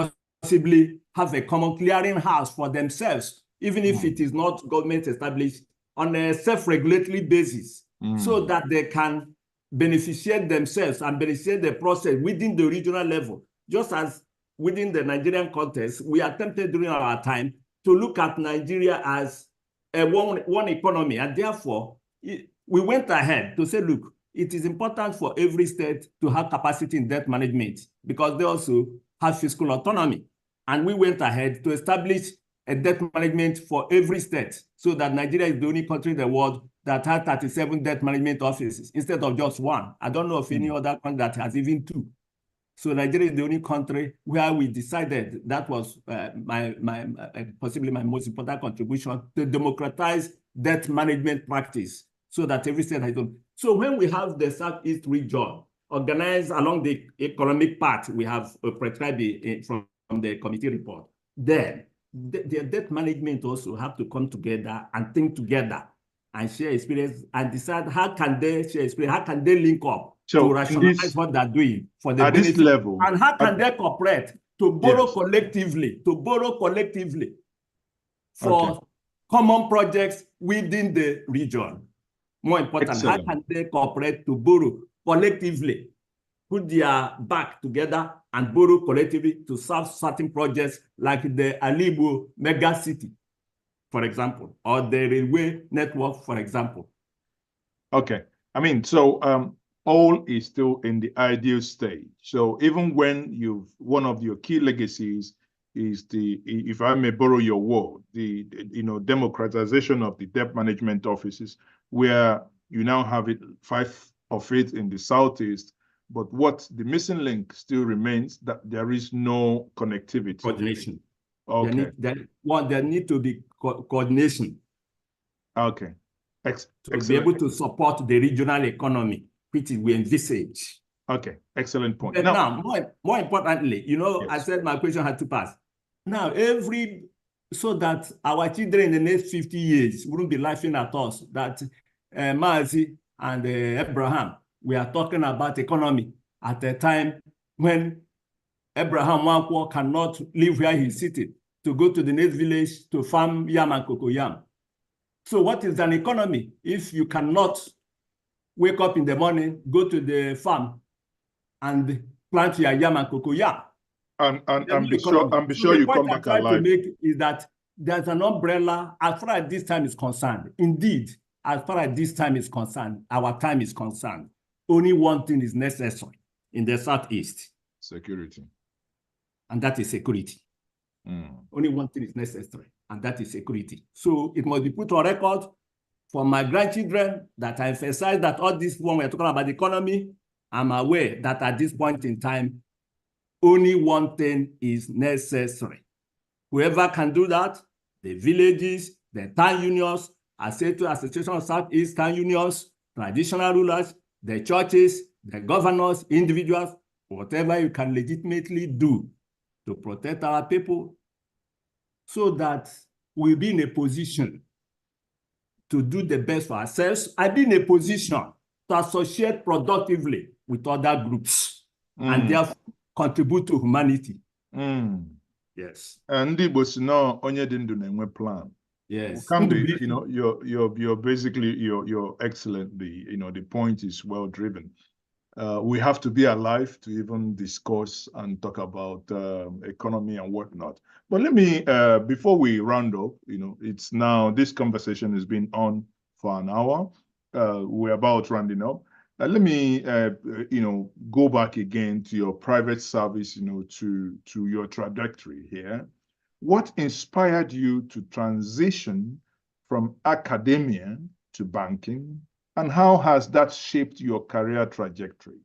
possibly have a common clearinghouse for themselves, even if it is not government established, on a self-regulatory basis, so that they can beneficiate themselves and beneficiate the process within the regional level. Just as within the Nigerian context, we attempted during our time to look at Nigeria as a one economy, and therefore we went ahead to say, look, it is important for every state to have capacity in debt management because they also have fiscal autonomy. And we went ahead to establish a debt management for every state so that Nigeria is the only country in the world that has 37 debt management offices instead of just one. I don't know of any other country that has even 2. So Nigeria is the only country where we decided, that was possibly my most important contribution, to democratize debt management practice so that every state has done. So when we have the Southeast region organized along the economic path we have prescribed from the committee report, then the debt management also have to come together and think together and share experience and decide how can they share experience, how can they link up to rationalize what they're doing for the benefit, this level, and how can they cooperate to borrow collectively, for common projects within the region. More important, how can they cooperate to borrow collectively, put their back together and borrow collectively to serve certain projects like the Igbo mega city, for example, or the railway network, for example. Okay. I mean, so all is still in the ideal stage. So even when one of your key legacies is if I may borrow your word, the democratization of the debt management offices, where you now have 5 of it in the Southeast. But what the missing link still remains, that there is no connectivity. Coordination. Okay. There need to be coordination. Okay. To be able to support the regional economy, which we envisage. Okay, excellent point. But now more importantly, yes. I said my question had 2 parts. Now, so that our children in the next 50 years wouldn't be laughing at us that Maazi and Abraham, we are talking about economy at a time when Abraham Nwankwo cannot live where he's sitting to go to the next village to farm yam and cocoyam. So what is an economy if you cannot wake up in the morning, go to the farm and plant your yam and cocoyam? And be sure you come back alive. The point I'm trying to make is that there's an umbrella as far as this time is concerned. Indeed, as far as this time is concerned, our time is concerned, only one thing is necessary in the Southeast. Security. And that is security. Only one thing is necessary, and that is security. So it must be put on record for my grandchildren that I emphasize that all this, when we're talking about the economy, I'm aware that at this point in time, only one thing is necessary. Whoever can do that, the villages, the town unions, Association of Southeast Town Unions, traditional rulers, the churches, the governors, individuals, whatever you can legitimately do to protect our people so that we'll be in a position to do the best for ourselves. I'll be in a position to associate productively with other groups and therefore contribute to humanity. Yes. And Igbo si no onye dị ndụ na-enwe plan. Yes. Can be, you know, you're basically you're excellent. The point is well driven. We have to be alive to even discuss and talk about economy and whatnot. But let me, before we round up, it's now, this conversation has been on for an hour. We're about rounding up. Let me, go back again to your private service, to your trajectory here. What inspired you to transition from academia to banking? And how has that shaped your career trajectory?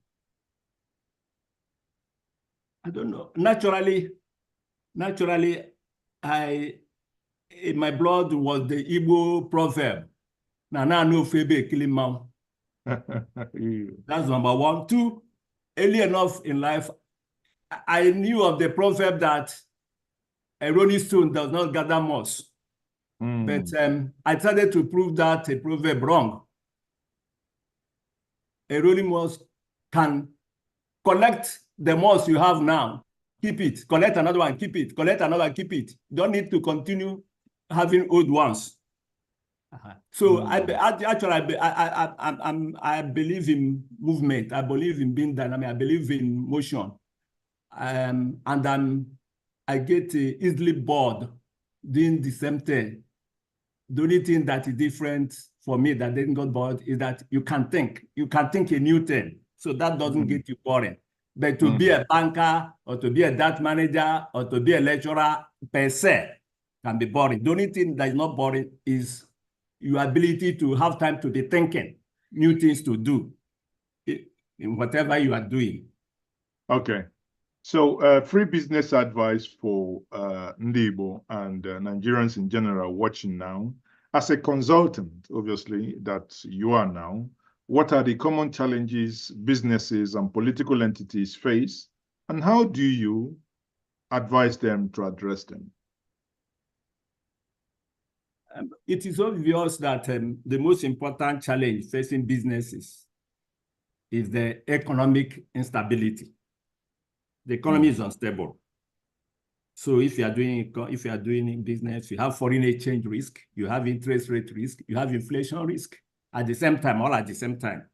I don't know. Naturally, in my blood was the Igbo proverb. Nana no febe kilimau. That's number one. Two, early enough in life, I knew of the proverb that a rolling stone does not gather moss. But I started to prove that a proverb wrong. A rolling moss can collect the moss you have now, keep it, collect another one, keep it, collect another one, keep it. Don't need to continue having old ones. So I believe in movement. I believe in being dynamic. I believe in motion. And I get easily bored doing the same thing. The only thing that is different for me that didn't get bored is that you can think a new thing. So that doesn't get you boring. But to be a banker or to be a debt manager or to be a lecturer per se can be boring. The only thing that is not boring is your ability to have time to be thinking new things to do in whatever you are doing. Okay. So free business advice for Igbo and Nigerians in general watching now. As a consultant, obviously, that you are now, what are the common challenges businesses and political entities face, and how do you advise them to address them? It is obvious that the most important challenge facing businesses is the economic instability. The economy is unstable. So if you are doing business, you have foreign exchange risk, you have interest rate risk, you have inflation risk at the same time, all at the same time.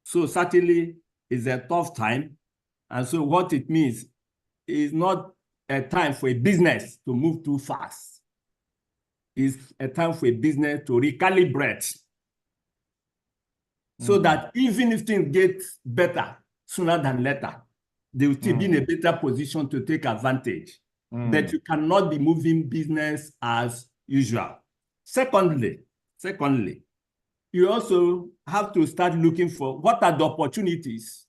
So certainly it's a tough time. And so what it means is not a time for a business to move too fast. It's a time for a business to recalibrate so that even if things get better sooner than later, they will still be in a better position to take advantage. But you cannot be moving business as usual. Secondly, you also have to start looking for what are the opportunities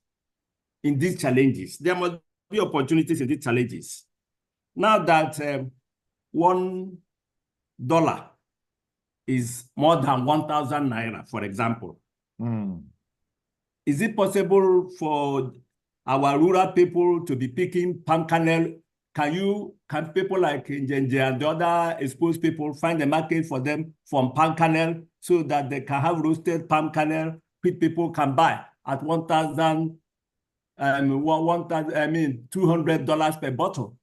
in these challenges. There must be opportunities in these challenges. Now that $1 is more than 1,000 naira, for example, is it possible for our rural people to be picking palm kernel can people like Njenje and the other exposed people find a market for them from palm kernel so that they can have roasted palm kernel which people can buy at $200 per bottle.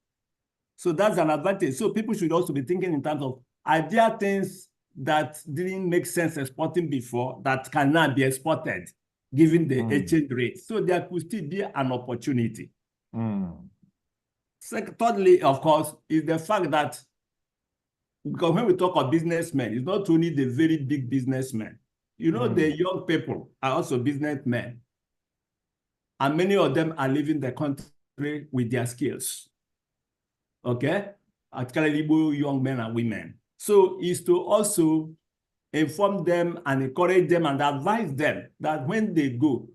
So that's an advantage. So people should also be thinking in terms of, are there things that didn't make sense exporting before that can now be exported given the exchange rate? So there could still be an opportunity. Thirdly, of course, is the fact that, because when we talk of businessmen, it's not only the very big businessmen. You know, the young people are also businessmen. And many of them are leaving the country with their skills. Okay? Particularly Igbo young men and women. So is to also inform them and encourage them and advise them that when they go,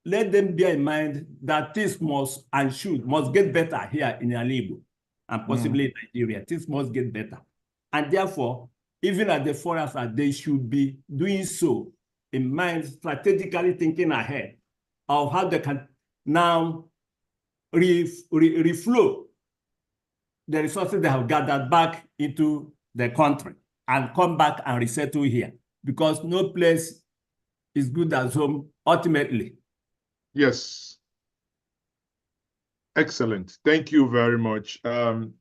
let them bear in mind that things must get better here in Igbo and possibly in Nigeria. Things must get better. And therefore, even at the forest, they should be doing so in mind, strategically thinking ahead of how they can now reflow the resources they have gathered back into the country and come back and resettle here, because no place is good as home ultimately. Yes. Excellent. Thank you very much.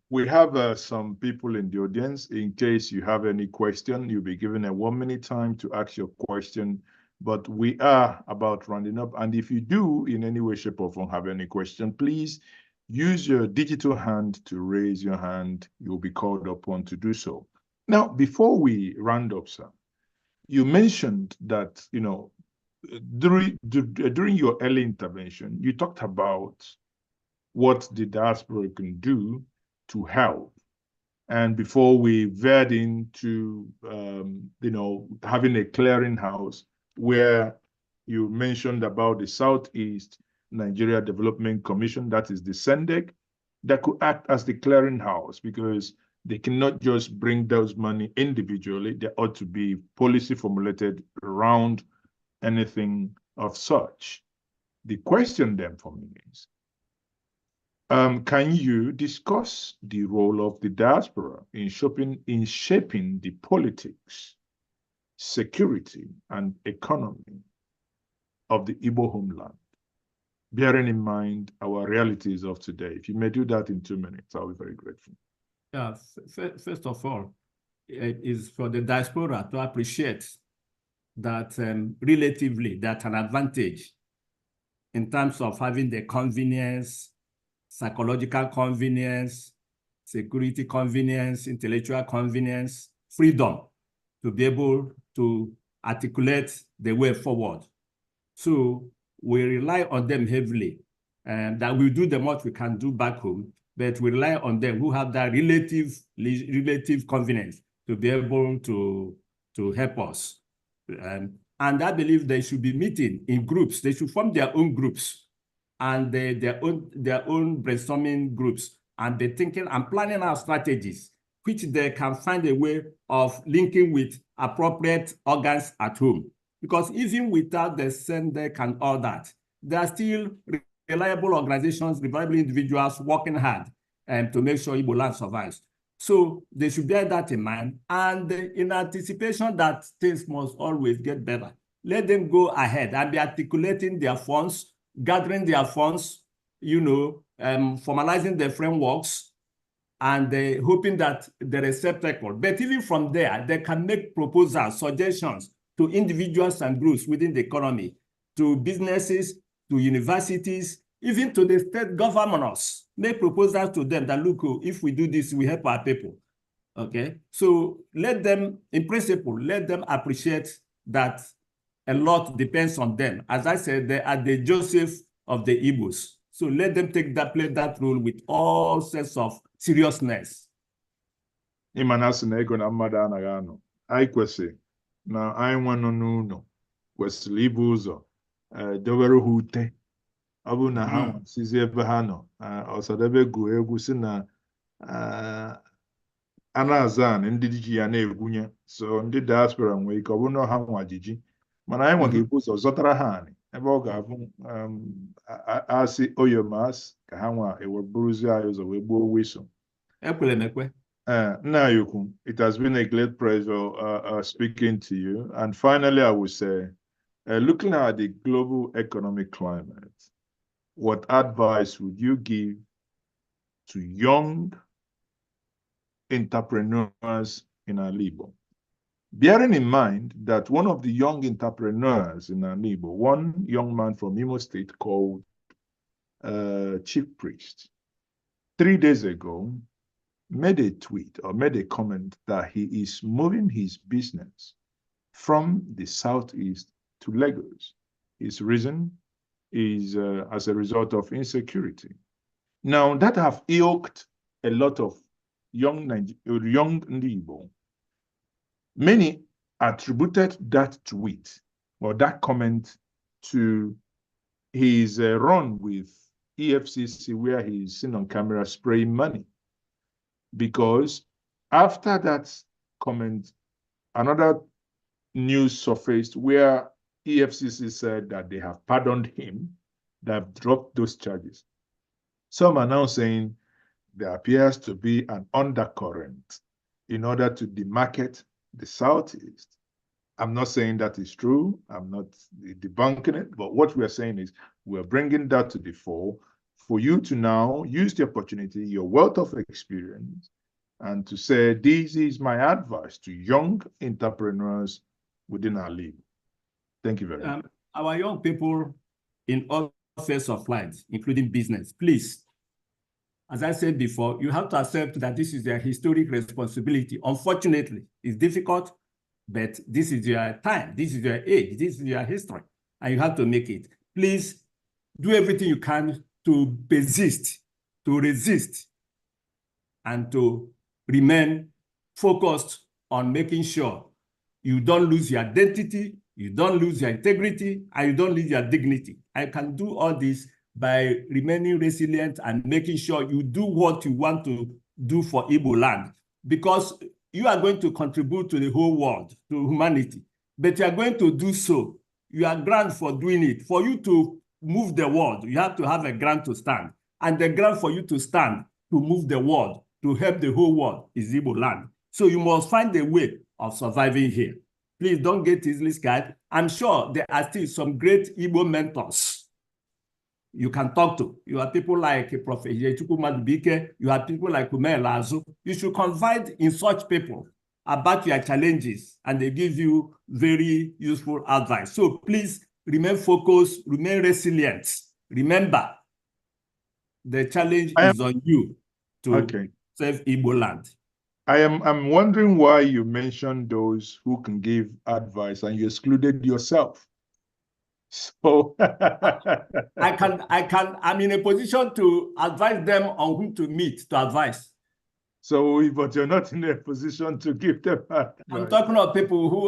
We have some people in the audience. In case you have any question, you'll be given a 1 minute time to ask your question. But we are about rounding up. And if you do in any way, shape, or form have any question, please use your digital hand to raise your hand. You'll be called upon to do so. Now, before we round up, sir, you mentioned that, you know, during your early intervention, you talked about what the diaspora can do to help. And before we veered into, you know, having a clearinghouse, where you mentioned about the Southeast Nigeria Development Commission, that is the SENDEC, that could act as the clearinghouse, because they cannot just bring those money individually. There ought to be policy formulated around anything of such. The question then for me is, can you discuss the role of the diaspora in shaping the politics, security, and economy of the Igbo homeland, bearing in mind our realities of today? If you may do that in 2 minutes, I'll be very grateful. Yeah, first of all, it is for the diaspora to appreciate that relatively that's an advantage in terms of having the convenience, psychological convenience, security convenience, intellectual convenience, freedom to be able to articulate the way forward. So we rely on them heavily, and that we do the much we can do back home, but we rely on them who have that relative convenience to be able to help us. And I believe they should be meeting in groups. They should form their own groups and their own brainstorming groups, and be thinking and planning our strategies, which they can find a way of linking with appropriate organs at home. Because even without the SENDEC and all that, there are still reliable organizations, reliable individuals working hard to make sure Igbo land survives. So they should bear that in mind. And in anticipation that things must always get better, let them go ahead and be articulating their funds, gathering their funds, you know, formalizing the frameworks, and hoping that the receptacle. But even from there, they can make proposals, suggestions to individuals and groups within the economy, to businesses, to universities, even to the state governors. Make proposals to them that, look, if we do this, we help our people. Okay? So let them, in principle, let them appreciate that a lot depends on them. As I said, they are the Joseph of the Igbos. So let them play that role with all sense of seriousness. Imanasi na ego na mmadụ anaghị anọ. Anyị kwesịrị na anyị nwa nọ n'ụlọ kwesịrị ibu ụzọ dowere ha ute. Ọ bụrụ na ha nwasizi ebe ha nọ, Ọsadebe gụọ egwu si na a na-aza anị ndị ji ya na-egwunye. So ndị diaspora nwere ike ọ bụrụ na ha nwa jiji, mana anyị nwa ga-ebu ụzọ zọtara ha anị I see Oyomas, Kahanwa, it was Bruzia, it was a Webo Whistle. Nayukum, it has been a great pleasure speaking to you. And finally, I would say, looking at the global economic climate, what advice would you give to young entrepreneurs in Alibo? Bearing in mind that one of the young entrepreneurs in Alibo, one young man from Imo State called Chief Priest, 3 days ago, made a tweet or made a comment that he is moving his business from the southeast to Lagos. His reason is as a result of insecurity. Now, that have yoked a lot of young Igbo. Many attributed that tweet or that comment to his run with EFCC, where he's seen on camera spraying money. Because after that comment, another news surfaced where EFCC said that they have pardoned him, they have dropped those charges. Some are now saying there appears to be an undercurrent in order to demarket the Southeast. I'm not saying that is true. I'm not debunking it. But what we are saying is we're bringing that to the fore for you to now use the opportunity, your wealth of experience, and to say, this is my advice to young entrepreneurs within our league. Thank you very much. Our young people in all phases of life, including business, please, as I said before, you have to accept that this is their historic responsibility. Unfortunately, it's difficult, but this is your time, this is your age, this is your history, and you have to make it. Please do everything you can to persist, to resist, and to remain focused on making sure you don't lose your identity, you don't lose your integrity, and you don't lose your dignity. I can do all this by remaining resilient and making sure you do what you want to do for Igbo land, because you are going to contribute to the whole world, to humanity, but you are going to do so. You are grant for doing it. For you to move the world, you have to have a grant to stand. And the grant for you to stand, to move the world, to help the whole world is Igbo land. So you must find a way of surviving here. Please don't get easily scared. I'm sure there are still some great Igbo mentors you can talk to. You have people like Prophet Yechukwu Madubike, you have people like Kume Lazu. You should confide in such people about your challenges, and they give you very useful advice. So please remain focused, remain resilient. Remember, the challenge is on you to save Igbo land. I'm wondering why you mentioned those who can give advice and you excluded yourself. So I'm in a position to advise them on whom to meet to advise. So, but you're not in a position to give them advice. I'm talking about people who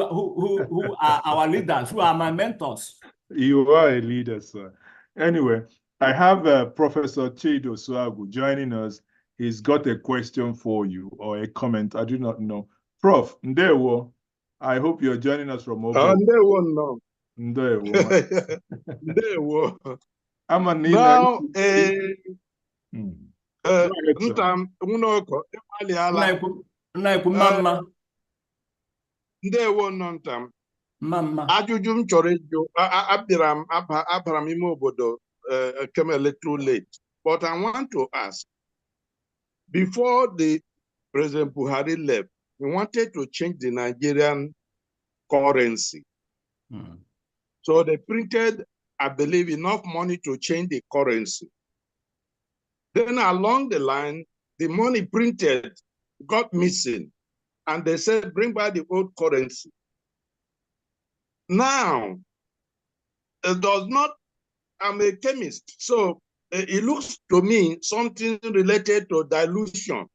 are our leaders, who are my mentors. You are a leader, sir. Anyway, I have Professor Chido Suagu joining us. He's got a question for you or a comment. I do not know. Prof, Ndewo, I hope you're joining us from over. Ndewo, no. Ndewo. Ndewo. Now, Ndewo nọ ntam. Ajụjụ m chọrọ ịjụ, abara m ime obodo came a little late, but I want to ask, before the President Buhari left, we wanted to change the Nigerian currency. So they printed, I believe, enough money to change the currency. Then along the line, the money printed got missing, and they said, bring back the old currency. Now, it does not, I'm a chemist, so it looks to me something related to dilution.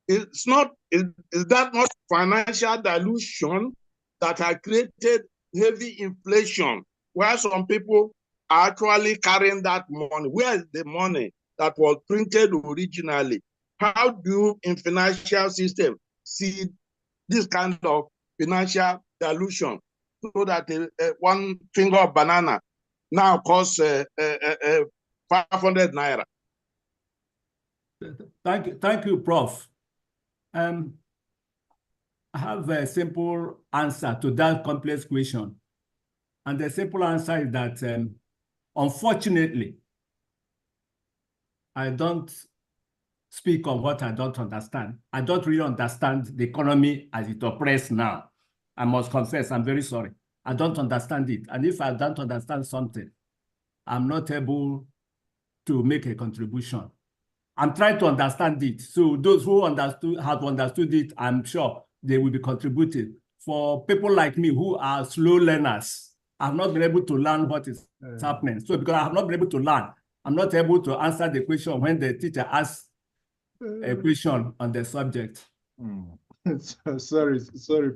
It's not, is that not financial dilution that has created heavy inflation, where some people are actually carrying that money? Where is the money that was printed originally? How do you, in financial system, see this kind of financial dilution, so that one finger of banana now costs 500 naira. Thank you, Prof. I have a simple answer to that complex question. And the simple answer is that, unfortunately, I don't speak on what I don't understand. I don't really understand the economy as it operates now. I must confess, I'm very sorry. I don't understand it. And if I don't understand something, I'm not able to make a contribution. I'm trying to understand it. So those who have understood it, I'm sure they will be contributing. For people like me who are slow learners, I've not been able to learn what is happening. So because I have not been able to learn, I'm not able to answer the question when the teacher asks a question on the subject. Sorry,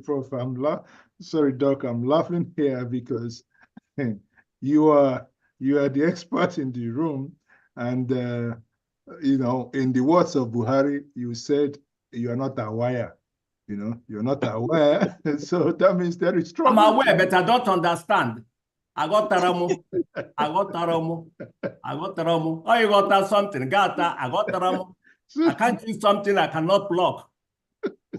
Prof. Sorry, Doc. I'm laughing here because you are the expert in the room, and you know, in the words of Buhari, you said you are not aware. You know, you're not aware, so that means there is trouble. I'm aware, but I don't understand. I got taramu. Oh, you got something. Gata, I got taramu. I can't do something I cannot block.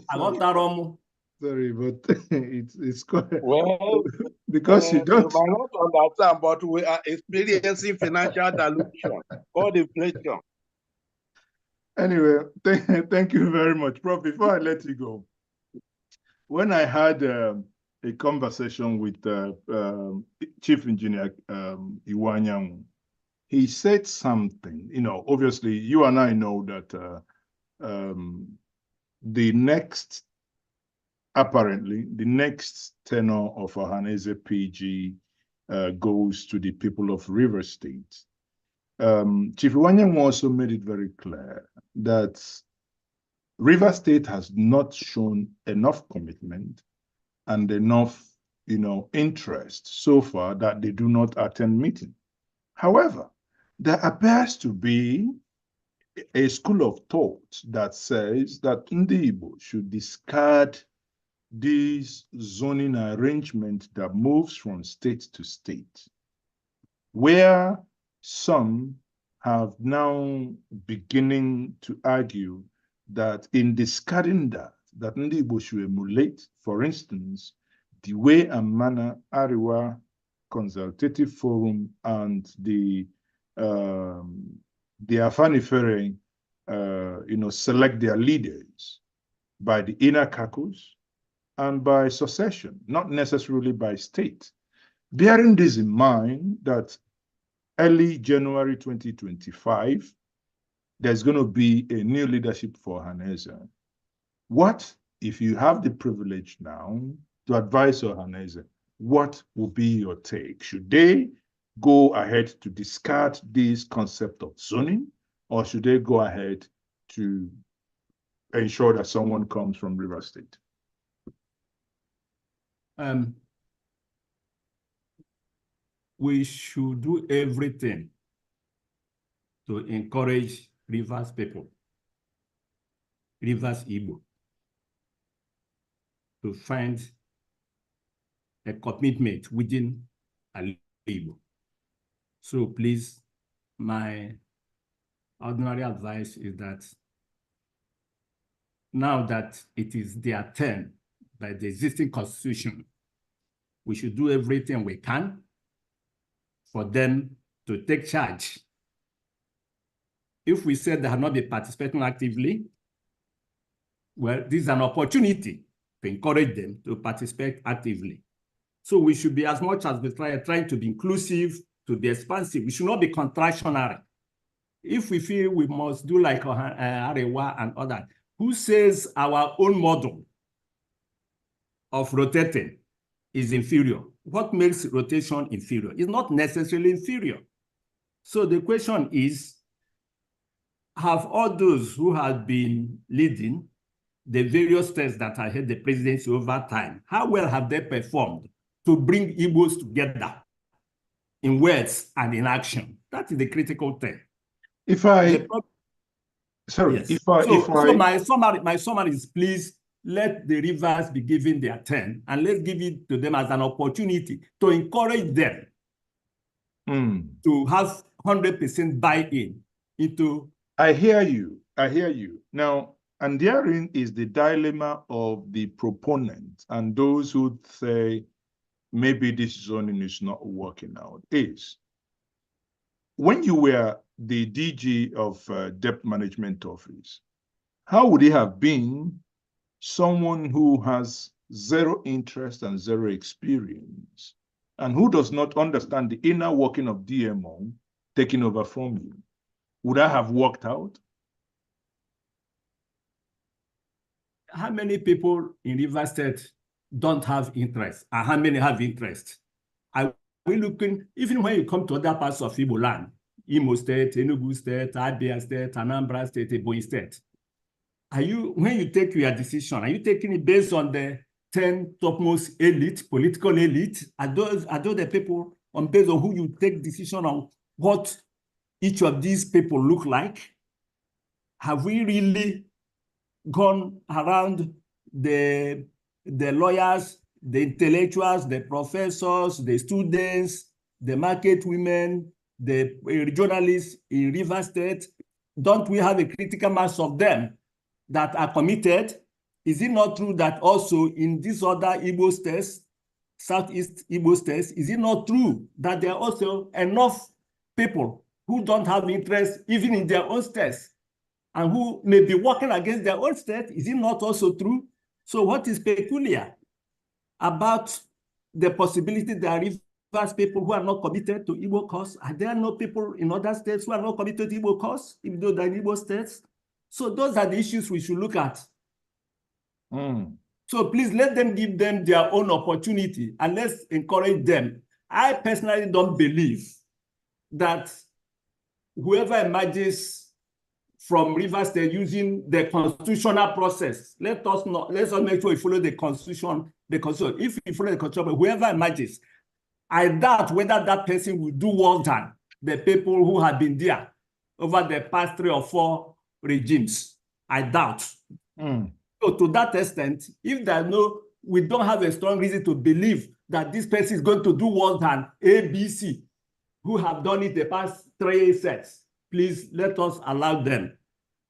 I got taramu. Sorry, but it's quite well because you don't. You might not understand, but we are experiencing financial dilution or inflation. Anyway, thank you very much, Prof. Before I let you go, when I had a conversation with Chief Engineer Iwanyanwu, he said something. You know, obviously, you and I know that apparently, the next tenure of Ohanaeze PG goes to the people of Rivers State. Chief Iwanyanwu also made it very clear that Rivers State has not shown enough commitment and enough, you know, interest so far that they do not attend meeting. However, there appears to be a school of thought that says that Ndi Igbo should discard this zoning arrangement that moves from state to state, where some have now beginning to argue that in discarding that Ndi Igbo should emulate, for instance, the way and manner Ariwa Consultative Forum and the Afanifere, you know, select their leaders by the inner caucus and by succession, not necessarily by state. Bearing this in mind, that early January 2025, there's going to be a new leadership for Ohanaeze. What, if you have the privilege now to advise Ohanaeze, what will be your take? Should they go ahead to discard this concept of zoning, or should they go ahead to ensure that someone comes from River State? We should do everything to encourage Rivers people, Rivers Igbo, to find a commitment within Igbo. So please, my ordinary advice is that now that it is their turn by the existing constitution, we should do everything we can for them to take charge. If we said they have not been participating actively, well, this is an opportunity to encourage them to participate actively. So we should be, as much as we trying to be inclusive, to be expansive. We should not be contractionary. If we feel we must do like Arewa and others, who says our own model of rotating is inferior? What makes rotation inferior? It's not necessarily inferior. So the question is, have all those who have been leading the various states that have had the presidency over time, how well have they performed to bring Igbos together in words and in action? That is the critical thing. My summary is, please let the Rivers be given their turn, and let's give it to them as an opportunity to encourage them to have 100% buy-in into. I hear you. I hear you. Now, and therein is the dilemma of the proponent and those who say maybe this zoning is not working out. Is when you were the DG of Debt Management Office, how would it have been someone who has zero interest and zero experience and who does not understand the inner working of DMO taking over from you? Would that have worked out? How many people in Rivers State don't have interest? And how many have interest? Are we looking, even when you come to other parts of Igbo land, Imo State, Enugu State, Abia State, Anambra State, Ebonyi State, when you take your decision, are you taking it based on the 10 topmost elite, political elite? Are those the people based on who you take decision on what each of these people look like? Have we really gone around the lawyers, the intellectuals, the professors, the students, the market women, the journalists in Rivers State? Don't we have a critical mass of them that are committed? Is it not true that also in these other Igbo states, Southeast Igbo states, is it not true that there are also enough people who don't have interest even in their own states and who may be working against their own state? Is it not also true? So what is peculiar about the possibility that there are Rivers people who are not committed to Igbo cause? Are there no people in other states who are not committed to Igbo cause, even though they're in Igbo states? So those are the issues we should look at. So please let them give them their own opportunity and let's encourage them. I personally don't believe that whoever emerges from Rivers State using the constitutional process, let's make sure we follow the constitution. If we follow the constitution, whoever emerges, I doubt whether that person will do worse than the people who have been there over the past 3 or 4 regimes. I doubt. So to that extent, if we don't have a strong reason to believe that this person is going to do worse than ABC, who have done it the past 3 sets, please let us allow them.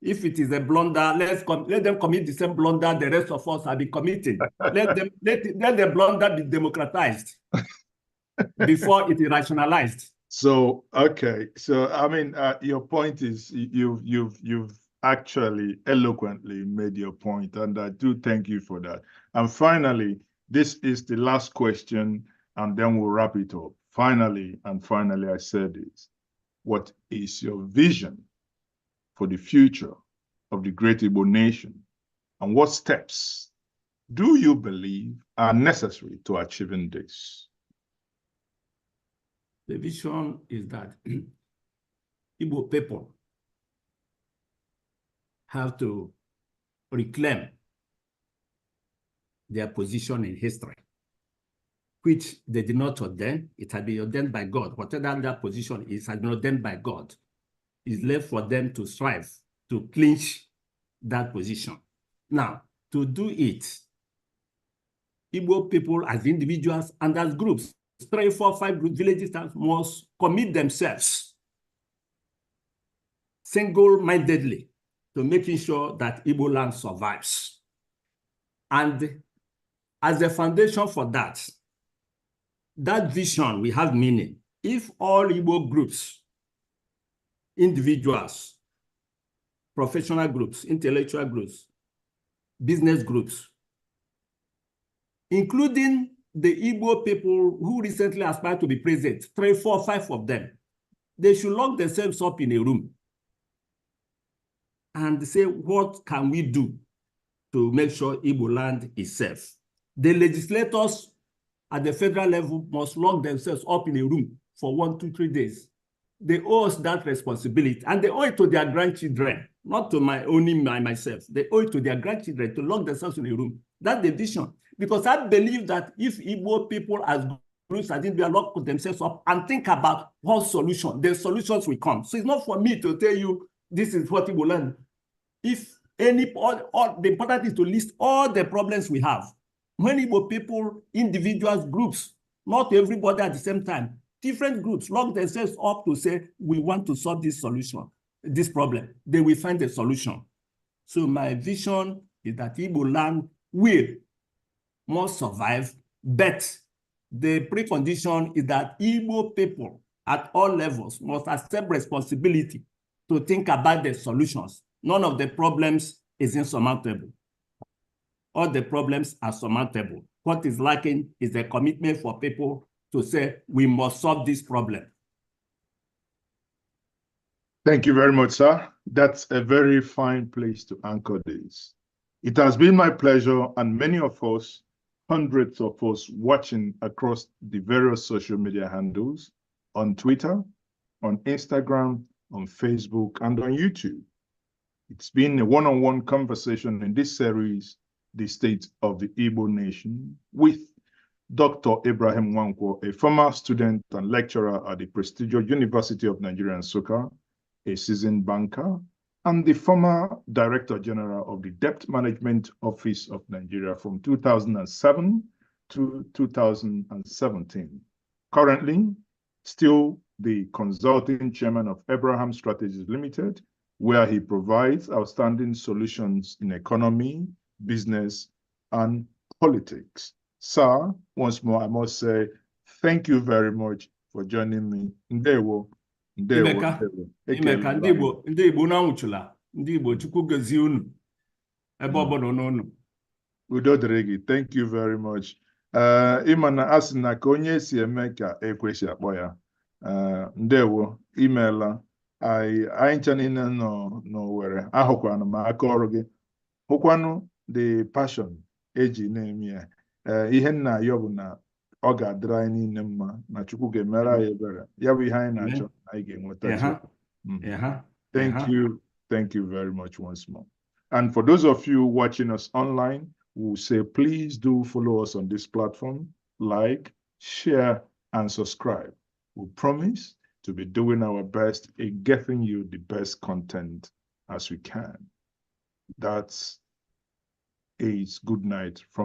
If it is a blunder, let them commit the same blunder the rest of us have been committing. let the blunder be democratized before it is rationalized. So, okay. So, I mean, your point is you've actually eloquently made your point, and I do thank you for that. And finally, this is the last question, and then we'll wrap it up. Finally, I said this. What is your vision for the future of the great Igbo nation? And what steps do you believe are necessary to achieving this? The vision is that Igbo people have to reclaim their position in history, which they did not ordain. It had been ordained by God. Whatever that position is, has been ordained by God. It's left for them to strive to clinch that position. Now, to do it, Igbo people as individuals and as groups, 3, 4, 5 villages must commit themselves single-mindedly to making sure that Igbo land survives. And as a foundation for that vision will have meaning if all Igbo groups, individuals, professional groups, intellectual groups, business groups, including the Igbo people who recently aspired to be president, 3, 4, 5 of them, they should lock themselves up in a room and say, what can we do to make sure Igbo land is safe? The legislators at the federal level must lock themselves up in a room for 1, 2, 3 days. They owe us that responsibility, and they owe it to their grandchildren, not to myself. They owe it to their grandchildren to lock themselves in a room. That's the vision. Because I believe that if Igbo people as groups as India lock themselves up and think about what solution, the solutions will come. So it's not for me to tell you this is what Igbo land. If the important is to list all the problems we have. When Igbo people, individuals, groups, not everybody at the same time, different groups lock themselves up to say, we want to solve this problem. They will find a solution. So my vision is that Igbo land must survive, but the precondition is that Igbo people at all levels must accept responsibility to think about the solutions. None of the problems is insurmountable. All the problems are surmountable. What is lacking is a commitment for people to say, we must solve this problem. Thank you very much, sir. That's a very fine place to anchor this. It has been my pleasure, and many of us, hundreds of us watching across the various social media handles, on Twitter, on Instagram, on Facebook, and on YouTube. It's been a one-on-one conversation in this series, The State of the Igbo Nation, with Dr. Ibrahim Nwankwo, a former student and lecturer at the prestigious University of Nigeria, Nsukka, a seasoned banker, and the former Director General of the Debt Management Office of Nigeria from 2007 to 2017. Currently, still the consulting chairman of Abraham Strategies Limited, where he provides outstanding solutions in economy, business, and politics. Sir, once more, I must say, thank you very much for joining me. Ndewo. Imeka, ndị Igbo na-anwụchula, ndị Igbo Chukwu gozie unu, ebe ọbụla n'unu. Udo dịrị gị, thank you very much. Ịma na asị na ka onye si eme ka ekwesị akpọ ya. Ndewo, imeela. Anyị ncha niile nọ n'Owerri, ahụkwanụ m aka ọrụ gị. Hụkwanụ the passion eji na-eme ya. Ihe nna ya bụ na ọ ga-adịrị anyị niile mma, na Chukwu ga-emere anyị ebere. Ya bụ ihe anyị na-achọ, anyị ga-enweta. Thank you very much once more. And for those of you watching us online, we will say, please do follow us on this platform, like, share, and subscribe. We promise to be doing our best in getting you the best content as we can. That's a good night from